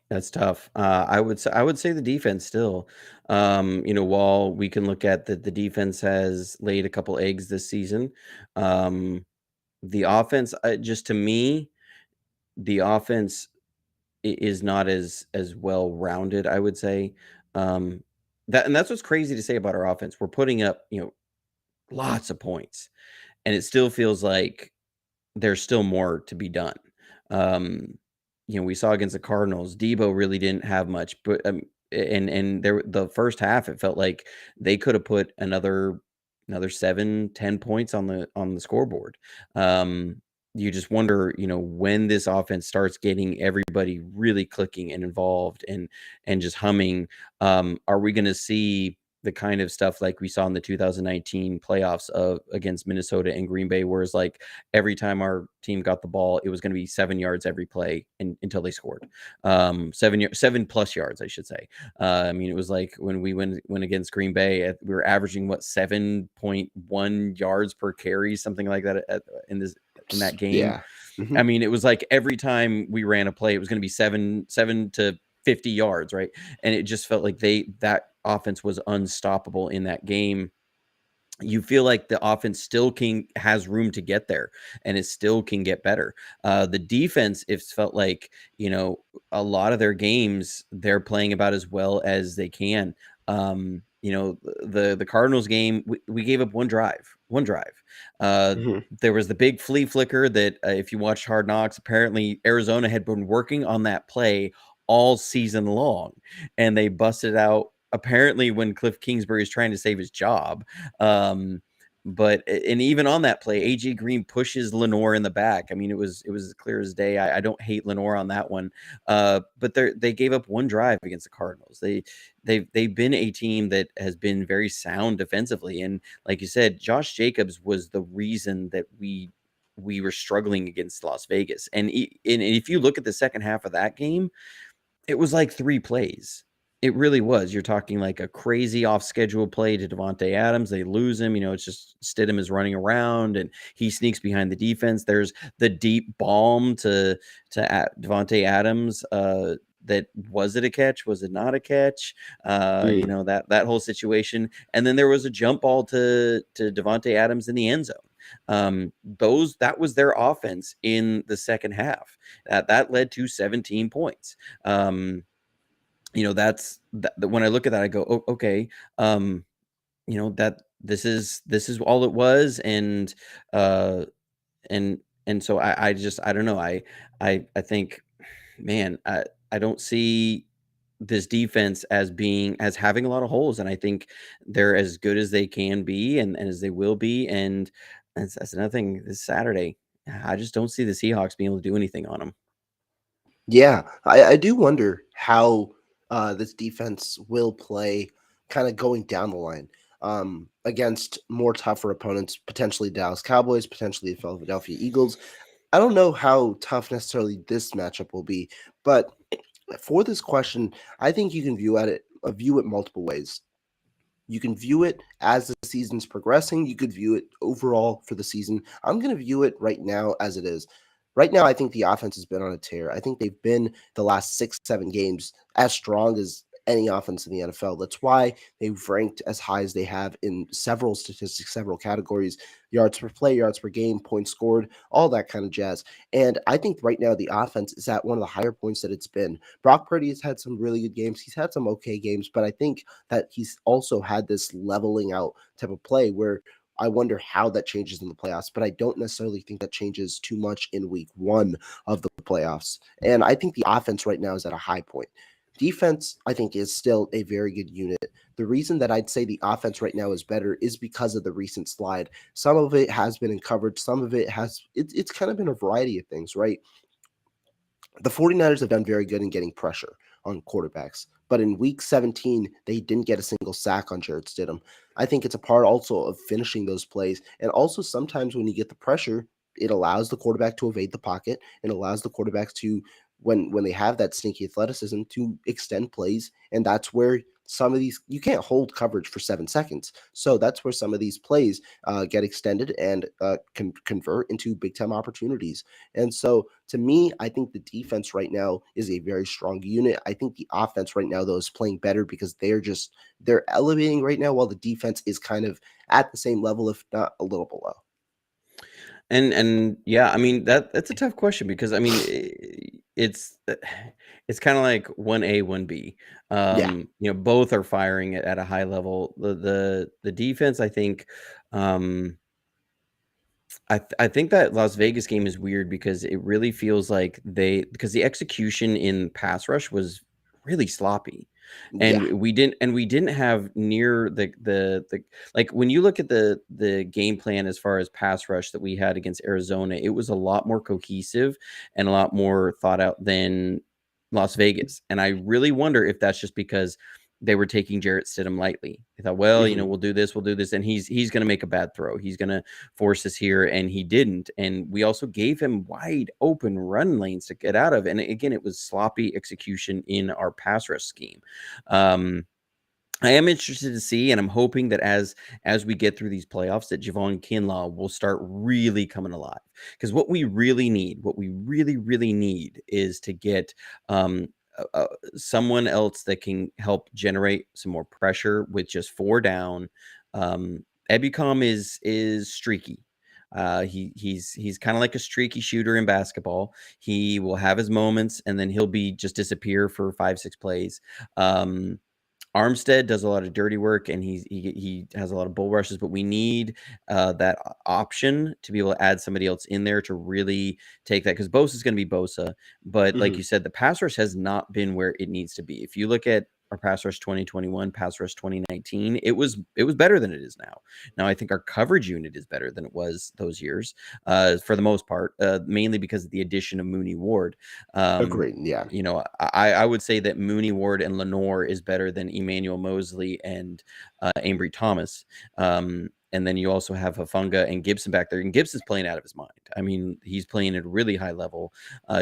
That's tough. I would say the defense still. While we can look at that the defense has laid a couple eggs this season, um, the offense, just to me, the offense is not as well rounded. I would say and that's what's crazy to say about our offense. We're putting up lots of points, and it still feels like there's still more to be done. Um, we saw against the Cardinals, Debo really didn't have much, but and there the first half, it felt like they could have put another 7, 10 points on the scoreboard. You just wonder, when this offense starts getting everybody really clicking and involved and just humming, are we going to see the kind of stuff like we saw in the 2019 playoffs of against Minnesota and Green Bay, where it's like every time our team got the ball, it was going to be 7 yards every play until they scored. 7+ yards, I should say. I mean, it was like when we went against Green Bay, we were averaging 7.1 yards per carry, something like that in that game. Yeah. I Mhm. mean, it was like every time we ran a play, it was going to be 7 to 50 yards, right? And it just felt like that offense was unstoppable in that game. You feel like the offense still has room to get there, and it still can get better. The defense, it felt like, a lot of their games, they're playing about as well as they can. The Cardinals game, we gave up one drive. Uh, Mhm. there was the big flea flicker that, if you watched Hard Knocks, apparently Arizona had been working on that play all season long, and they busted out apparently when Cliff Kingsbury is trying to save his job. Um, and even on that play, AJ Green pushes Lenore in the back. I mean, it was as clear as day. I don't hate Lenore on that one. But they gave up one drive against the Cardinals. They've been a team that has been very sound defensively. And like you said, Josh Jacobs was the reason that we were struggling against Las Vegas. And if you look at the second half of that game, it was like 3 plays. It really was. You're talking like a crazy off schedule play to Devontae Adams. They lose him. It's just Stidham is running around and he sneaks behind the defense. There's the deep bomb to Devontae Adams. That was it a catch? Was it not a catch? Mm. That whole situation. And then there was a jump ball to Devontae Adams in the end zone. That was their offense in the second half. That led to 17 points. That's that when I look at that, I go, oh, okay. That this is all it was. Uh, and so I don't know. I think, man, I don't see this defense as having a lot of holes. And I think they're as good as they can be and as they will be. And that's another thing this Saturday. I just don't see the Seahawks being able to do anything on them. Yeah, I do wonder how this defense will play kind of going down the line against more tougher opponents, potentially Dallas Cowboys, potentially the Philadelphia Eagles. I don't know how tough necessarily this matchup will be, but for this question, I think you can view it multiple ways. You can view it as the season's progressing. You could view it overall for the season. I'm going to view it right now as it is. Right now, I think the offense has been on a tear. I think they've been the last 6, 7 games as strong as any offense in the NFL. That's why they've ranked as high as they have in several statistics, several categories: yards per play, yards per game, points scored, all that kind of jazz. And I think right now the offense is at one of the higher points that it's been. Brock Purdy has had some really good games. He's had some okay games, but I think that he's also had this leveling out type of play where I wonder how that changes in the playoffs, but I don't necessarily think that changes too much in week 1 of the playoffs. And I think the offense right now is at a high point. Defense, I think, is still a very good unit. The reason that I'd say the offense right now is better is because of the recent slide. Some of it has been in coverage, some of it it's kind of been a variety of things, right? The 49ers have done very good in getting pressure on quarterbacks. But in week 17, they didn't get a single sack on Jarrett Stidham. I think it's a part also of finishing those plays. And also sometimes when you get the pressure, it allows the quarterback to evade the pocket and allows the quarterbacks to, when they have that sneaky athleticism, to extend plays. And that's where some of these, you can't hold coverage for 7 seconds. So that's where some of these plays get extended and can convert into big time opportunities. And so to me, I think the defense right now is a very strong unit. I think the offense right now, though, is playing better because they're elevating right now while the defense is kind of at the same level, if not a little below. And yeah, I mean that's a tough question because I mean it's it's kind of like 1A, 1B. Yeah. Both are firing at a high level. The defense, I think, I think that Las Vegas game is weird because it really feels like because the execution in pass rush was really sloppy. And Yeah. we didn't have near the like when you look at the game plan as far as pass rush that we had against Arizona, it was a lot more cohesive and a lot more thought out than Las Vegas. And I really wonder if that's just because they were taking Jarrett Stidham lightly. They thought, well, Hmm. we'll do this, and he's going to make a bad throw. He's going to force us here, and he didn't. And we also gave him wide open run lanes to get out of. And again, it was sloppy execution in our pass rush scheme. I am interested to see, and I'm hoping that as we get through these playoffs, that Javon Kinlaw will start really coming alive. Because what we really need, what we really, really need, is to get someone else that can help generate some more pressure with just 4 down. Ebicom is streaky. He's kind of like a streaky shooter in basketball. He will have his moments, and then he'll be just disappear for 5, 6 plays. Armstead does a lot of dirty work, and he has a lot of bull rushes, but we need that option to be able to add somebody else in there to really take that, because Bosa is going to be Bosa. But like Hmm. you said, the pass rush has not been where it needs to be. If you look at our pass rush 2021, pass rush 2019, it was better than it is now. Now I think our coverage unit is better than it was those years, for the most part, mainly because of the addition of Mooney Ward. Um, Agreed. Yeah. I would say that Mooney Ward and Lenore is better than Emmanuel Mosley and Ambry Thomas. And then you also have Hafunga and Gibson back there. And Gibson's playing out of his mind. I mean, he's playing at a really high level.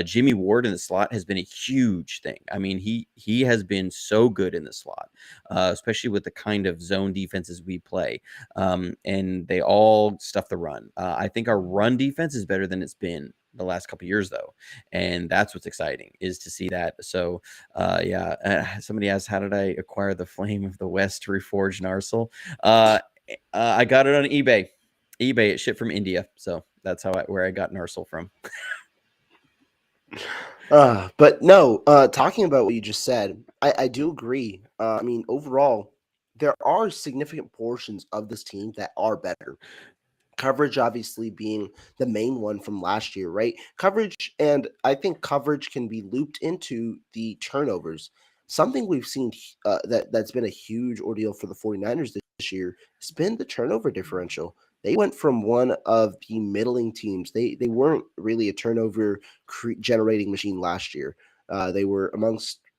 Jimmy Ward in the slot has been a huge thing. I mean, he has been so good in the slot, especially with the kind of zone defenses we play. And they all stuff the run. I think our run defense is better than it's been the last couple of years, though, and that's what's exciting, is to see that. So somebody asked, how did I acquire the Flame of the West to reforge Narsil? I got it on eBay. It shipped from India, so that's where I got Narsil from. But no, talking about what you just said, I do agree. I mean, overall, there are significant portions of this team that are better. Coverage obviously being the main one from last year, right? Coverage, and I think coverage can be looped into the turnovers. Something we've seen that's been a huge ordeal for the 49ers this year has been the turnover differential. They went from one of the middling teams. They weren't really a turnover generating machine last year. They were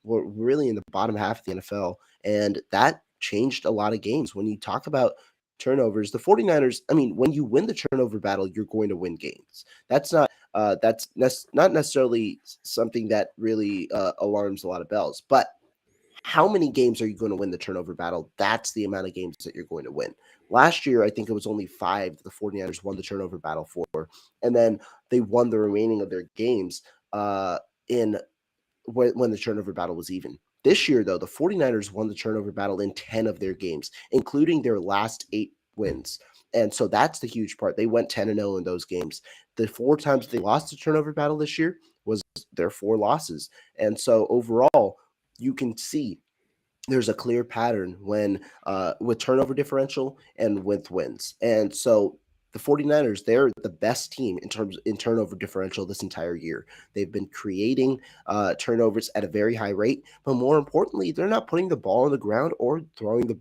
really in the bottom half of the NFL, and that changed a lot of games. When you talk about turnovers, the 49ers, I mean, when you win the turnover battle, you're going to win games. Not necessarily something that really alarms a lot of bells, but how many games are you going to win the turnover battle? That's the amount of games that you're going to win. Last year, I think it was only 5 that the 49ers won the turnover battle for, and then they won the remaining of their games in when the turnover battle was even. This year, though, the 49ers won the turnover battle in 10 of their games, including their last 8 wins. And so that's the huge part. They went 10-0 in those games. The 4 times they lost the turnover battle this year was their 4 losses. And so overall, you can see there's a clear pattern when with turnover differential and with wins. And so the 49ers, they're the best team in turnover differential this entire year. They've been creating turnovers at a very high rate, but more importantly, they're not putting the ball on the ground or throwing the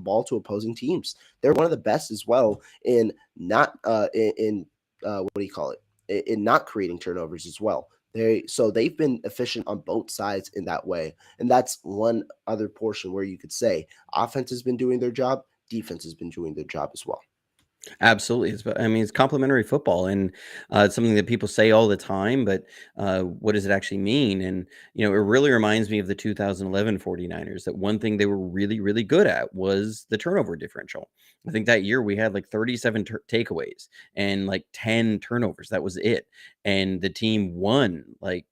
ball to opposing teams. They're one of the best as well in not in what do you call it? In not creating turnovers as well. They've been efficient on both sides in that way. And that's one other portion where you could say offense has been doing their job, defense has been doing their job as well. Absolutely. It's complementary football, and it's something that people say all the time, but what does it actually mean? And, it really reminds me of the 2011 49ers, that one thing they were really, really good at was the turnover differential. I think that year we had like 37 takeaways and like 10 turnovers. That was it. And the team won like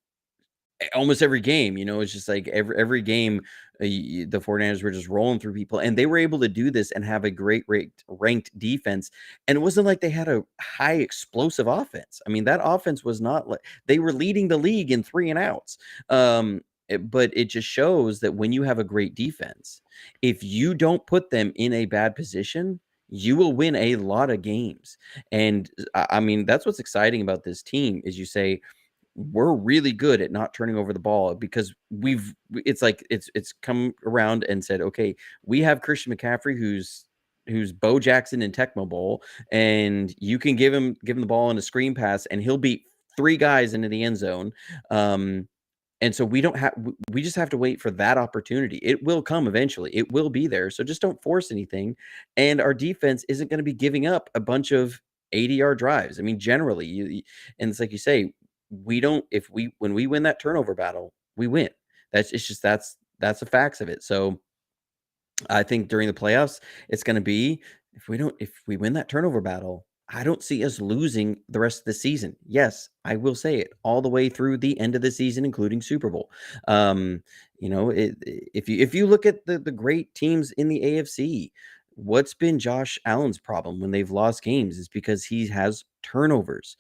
almost every game. It's just like every game, the 49ers were just rolling through people, and they were able to do this and have a great ranked defense. And it wasn't like they had a high explosive offense. I mean, that offense was not like they were leading the league in 3 and outs. But it just shows that when you have a great defense, if you don't put them in a bad position, you will win a lot of games. And I mean, that's what's exciting about this team is you say, we're really good at not turning over the ball because it's come around and said, okay, we have Christian McCaffrey who's Bo Jackson in Tecmo Bowl, and you can give him the ball in a screen pass and he'll beat 3 guys into the end zone. And so we just have to wait for that opportunity. It will come eventually. It will be there. So just don't force anything. And our defense isn't going to be giving up a bunch of 80-yard drives. I mean, generally, and it's like you say, when we win that turnover battle, we win. That's the facts of it. So I think during the playoffs, it's going to be if we win that turnover battle, I don't see us losing the rest of the season. Yes, I will say it all the way through the end of the season, including Super Bowl. If you look at the great teams in the AFC, what's been Josh Allen's problem when they've lost games is because he has turnovers.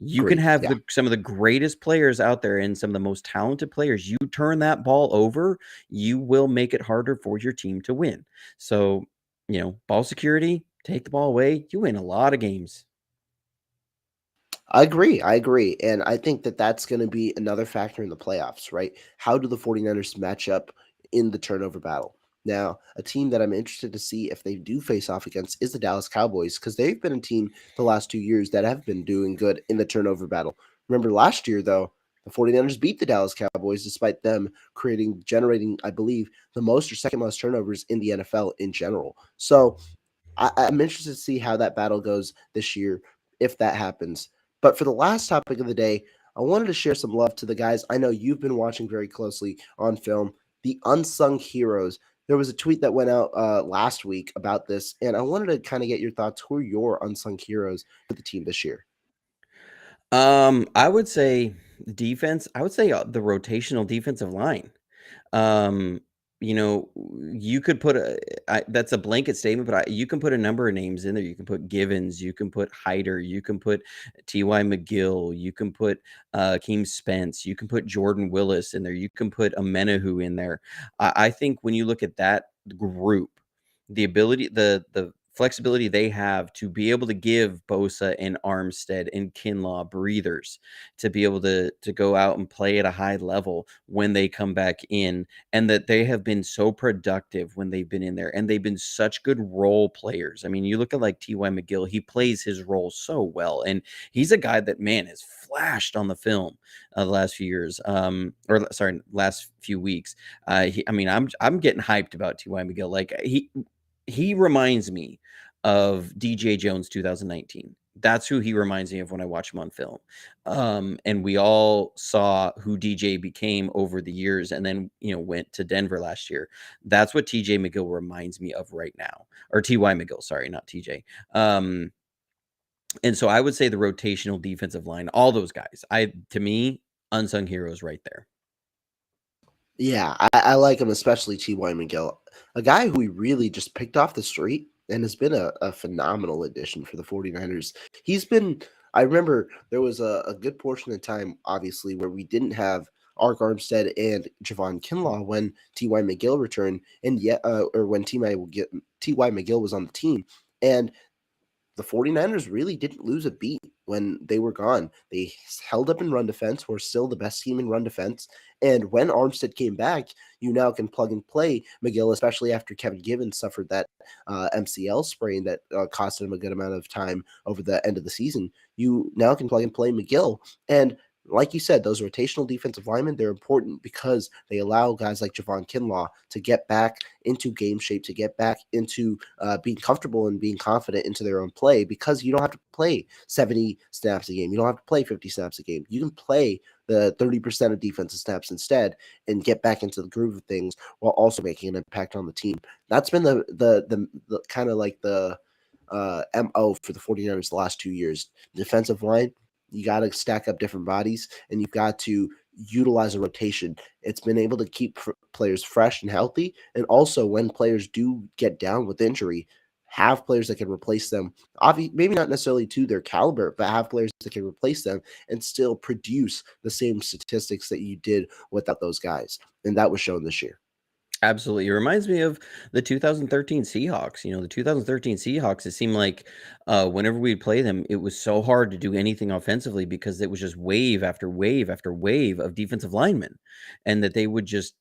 You can Agreed. have Yeah. some of the greatest players out there and some of the most talented players. You turn that ball over, you will make it harder for your team to win. So, ball security, take the ball away, you win a lot of games. I agree. And I think that that's going to be another factor in the playoffs, right? How do the 49ers match up in the turnover battle? Now, a team that I'm interested to see if they do face off against is the Dallas Cowboys, because they've been a team the last 2 years that have been doing good in the turnover battle. Remember last year, though, the 49ers beat the Dallas Cowboys despite them generating, I believe, the most or second most turnovers in the NFL in general. So I'm interested to see how that battle goes this year, if that happens. But for the last topic of the day, I wanted to share some love to the guys I know you've been watching very closely on film, the Unsung Heroes. There was a tweet that went out last week about this, and I wanted to kind of get your thoughts. Who are your unsung heroes for the team this year? I would say defense. I would say the rotational defensive line. Um, you could put that's a blanket statement, but you can put a number of names in there. You can put Givens, you can put Hyder, you can put T.Y. McGill, you can put Keem Spence, you can put Jordan Willis in there, you can put Amenahu in there. I think when you look at that group, the ability, the flexibility they have to be able to give Bosa and Armstead and Kinlaw breathers to be able to go out and play at a high level when they come back in, and that they have been so productive when they've been in there, and they've been such good role players. I mean, you look at like T.Y. McGill, he plays his role so well, and he's a guy that, man, has flashed on the film the last few years, or sorry, last few weeks. I mean, I'm getting hyped about T.Y. McGill. Like he reminds me of DJ Jones 2019. That's who he reminds me of when I watch him on film. And we all saw who DJ became over the years, and then went to Denver last year. That's what TJ McGill reminds me of right now, or TY McGill, sorry, not TJ. And so I would say the rotational defensive line, all those guys, to me, unsung heroes right there. Yeah, I like him, especially T.Y. McGill, a guy who we really just picked off the street and has been a phenomenal addition for the 49ers. I remember there was a good portion of time, obviously, where we didn't have Ark Armstead and Javon Kinlaw when T.Y. McGill returned, and yet, or when T.Y. McGill was on the team. And the 49ers really didn't lose a beat when they were gone. They held up in run defense, were still the best team in run defense. And when Armstead came back, you now can plug and play McGill, especially after Kevin Givens suffered that MCL sprain that cost him a good amount of time over the end of the season. You now can plug and play McGill. And like you said, those rotational defensive linemen, they're important because they allow guys like Javon Kinlaw to get back into game shape, to get back into being comfortable and being confident into their own play, because you don't have to play 70 snaps a game. You don't have to play 50 snaps a game. You can play the 30% of defensive snaps instead and get back into the groove of things while also making an impact on the team. That's been the kind of like the MO for the 49ers the last 2 years. Defensive line, you got to stack up different bodies, and you've got to utilize a rotation. It's been able to keep players fresh and healthy, and also when players do get down with injury, have players that can replace them. Maybe not necessarily to their caliber, but have players that can replace them and still produce the same statistics that you did without those guys. And that was shown this year. Absolutely. It reminds me of the 2013 Seahawks. The 2013 Seahawks, it seemed like whenever we'd play them, it was so hard to do anything offensively because it was just wave after wave after wave of defensive linemen, and that they would just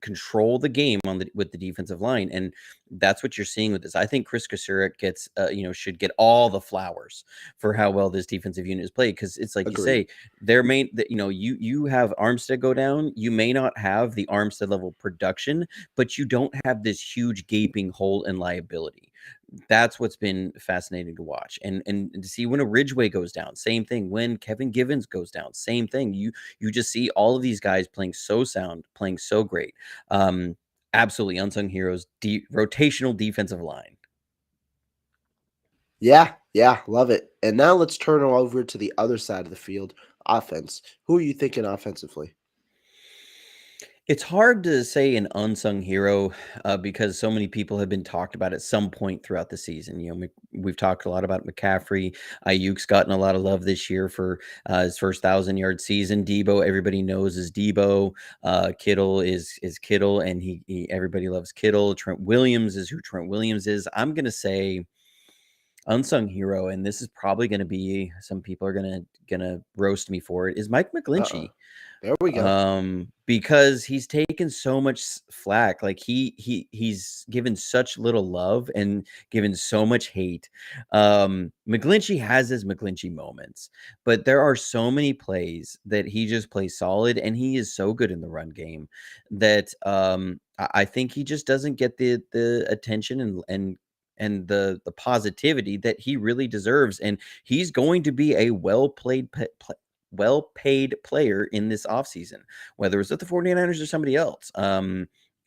control the game with the defensive line. And that's what you're seeing with this. I think Chris Kasurek gets should get all the flowers for how well this defensive unit is played, because it's like Agreed. you say, their main, you have Armstead go down, you may not have the Armstead level production, but you don't have this huge gaping hole in liability. That's what's been fascinating to watch, and to see when a Ridgeway goes down, same thing. When Kevin Givens goes down, same thing. You just see all of these guys playing so sound, playing so great. Absolutely unsung heroes. Rotational defensive line. Yeah, love it. And now let's turn over to the other side of the field, offense. Who are you thinking offensively? It's hard to say an unsung hero because so many people have been talked about at some point throughout the season. We've talked a lot about McCaffrey. Ayuk's gotten a lot of love this year for his first 1,000-yard season. Debo, everybody knows, is Debo. Kittle is Kittle, and he everybody loves Kittle. Trent Williams is who Trent Williams is. I'm gonna say unsung hero, and this is probably gonna be, some people are gonna roast me for it, is Mike McGlinchey. There we go. Because he's taken so much flack. Like he's given such little love and given so much hate. McGlinchey has his McGlinchey moments, but there are so many plays that he just plays solid, and he is so good in the run game that I think he just doesn't get the attention and the positivity that he really deserves. And he's going to be a well-paid player in this offseason, whether it's with the 49ers or somebody else.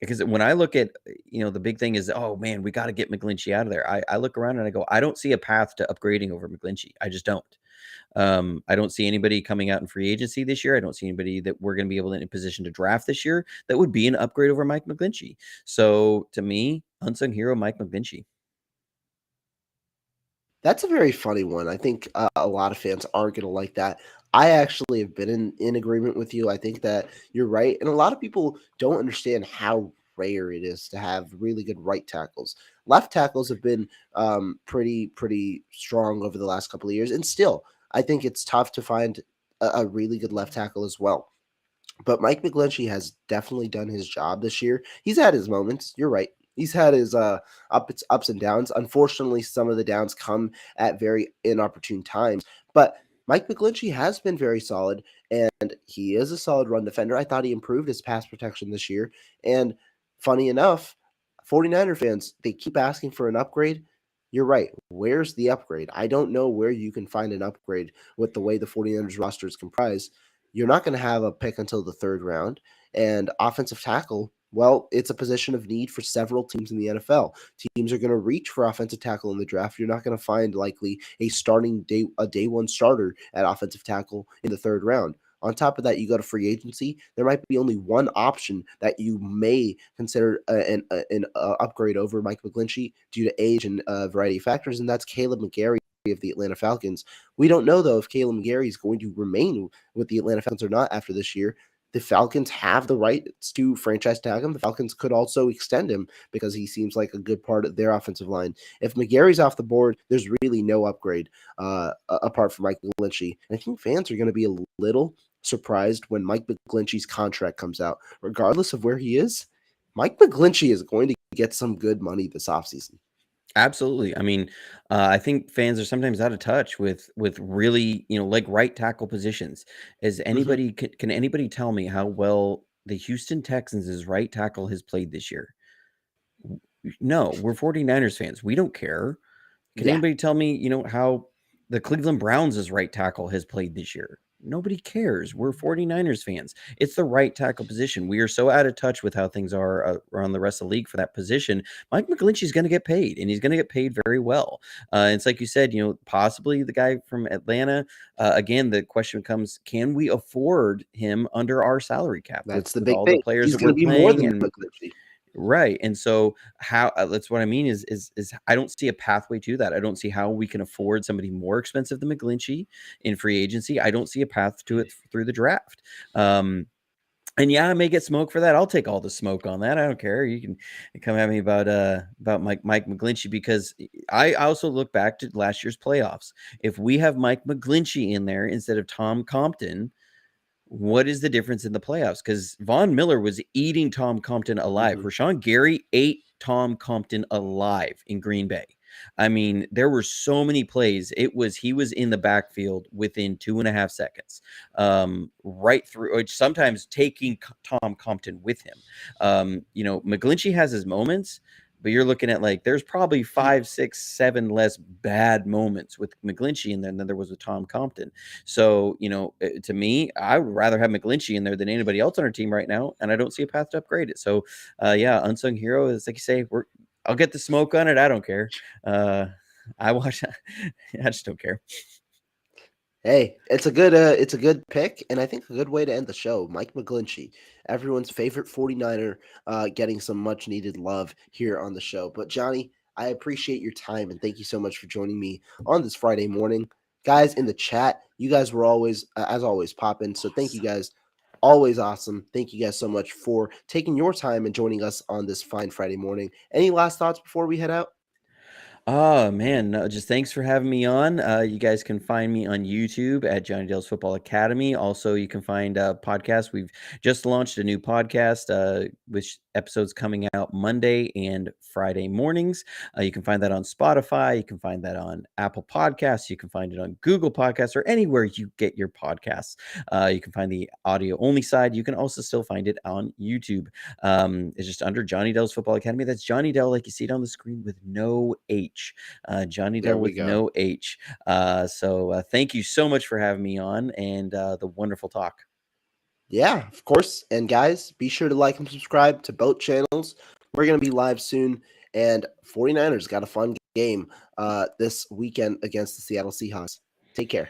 Because when I look at, the big thing is, oh man, we got to get McGlinchey out of there. I look around and I go, I don't see a path to upgrading over McGlinchey. I just don't. I don't see anybody coming out in free agency this year. I don't see anybody that we're going to be able to in a position to draft this year that would be an upgrade over Mike McGlinchey. So to me, unsung hero, Mike McGlinchey. That's a very funny one. I think a lot of fans are going to like that. I actually have been in agreement with you. I think that you're right. And a lot of people don't understand how rare it is to have really good right tackles. Left tackles have been pretty strong over the last couple of years, and still, I think it's tough to find a really good left tackle as well. But Mike McGlinchey has definitely done his job this year. He's had his moments. You're right. He's had his ups and downs. Unfortunately, some of the downs come at very inopportune times. But Mike McGlinchey has been very solid, and he is a solid run defender. I thought he improved his pass protection this year. And funny enough, 49er fans, they keep asking for an upgrade. You're right. Where's the upgrade? I don't know where you can find an upgrade with the way the 49ers roster is comprised. You're not going to have a pick until the third round. And offensive tackle, well, it's a position of need for several teams in the NFL. Teams are going to reach for offensive tackle in the draft. You're not going to find likely a day one starter at offensive tackle in the third round. On top of that, you go to free agency. There might be only one option that you may consider an upgrade over Mike McGlinchey due to age and a variety of factors, and that's Caleb McGarry of the Atlanta Falcons. We don't know, though, if Caleb McGarry is going to remain with the Atlanta Falcons or not after this year. The Falcons have the right to franchise tag him. The Falcons could also extend him because he seems like a good part of their offensive line. If McGarry's off the board, there's really no upgrade apart from Mike McGlinchey. And I think fans are going to be a little surprised when Mike McGlinchey's contract comes out. Regardless of where he is, Mike McGlinchey is going to get some good money this offseason. Absolutely. I mean, I think fans are sometimes out of touch with really, like right tackle positions. Is anybody can anybody tell me how well the Houston Texans' right tackle has played this year? No, we're 49ers fans. We don't care. Can Yeah. anybody tell me, how the Cleveland Browns' right tackle has played this year? Nobody cares. We're 49ers fans. It's the right tackle position. We are so out of touch with how things are around the rest of the league for that position. Mike McGlinchey is going to get paid, and he's going to get paid very well. It's like you said, possibly the guy from Atlanta. Again, the question becomes, can we afford him under our salary cap That's with the big all thing. the players He's that going we're to be more playing? than And McGlinchey. right. And so how that's what I mean is I don't see a pathway to that. I don't see how we can afford somebody more expensive than McGlinchey in free agency. I don't see a path to it through the draft. And yeah, I may get smoke for that. I'll take all the smoke on that. I don't care. You can come at me about Mike McGlinchey, because I also look back to last year's playoffs. If we have Mike McGlinchey in there instead of Tom Compton, what is the difference in the playoffs? Because Von Miller was eating Tom Compton alive. Rashawn Gary ate Tom Compton alive in Green Bay. I mean, there were so many plays. He was in the backfield within 2.5 seconds, right through, or sometimes taking Tom Compton with him. McGlinchey has his moments, but you're looking at there's probably 5, 6, 7 less bad moments with McGlinchey in there than there was with Tom Compton. So, to me, I would rather have McGlinchey in there than anybody else on our team right now, and I don't see a path to upgrade it. So, unsung hero is like you say, I'll get the smoke on it. I don't care. I just don't care. Hey, it's a good pick, and I think a good way to end the show. Mike McGlinchey, everyone's favorite 49er, getting some much needed love here on the show. But Johnny, I appreciate your time, and thank you so much for joining me on this Friday morning. Guys in the chat, you guys were always, as always, popping. So thank you guys. Always awesome. Thank you guys so much for taking your time and joining us on this fine Friday morning. Any last thoughts before we head out? Oh man, no, just thanks for having me on. You guys can find me on YouTube at Jonnydels Football Academy. Also, you can find podcasts. We've just launched a new podcast, which episodes coming out Monday and Friday mornings. You can find that on Spotify. You can find that on Apple Podcasts. You can find it on Google Podcasts, or anywhere you get your podcasts. You can find the audio only side. You can also still find it on YouTube. It's just under Jonnydels Football Academy. That's Johnny Dell, like you see it on the screen, with no H. Johnny Dell with no H. So thank you so much for having me on, and the wonderful talk. Yeah, of course. And guys, be sure to like and subscribe to both channels. We're going to be live soon. And 49ers got a fun game this weekend against the Seattle Seahawks. Take care.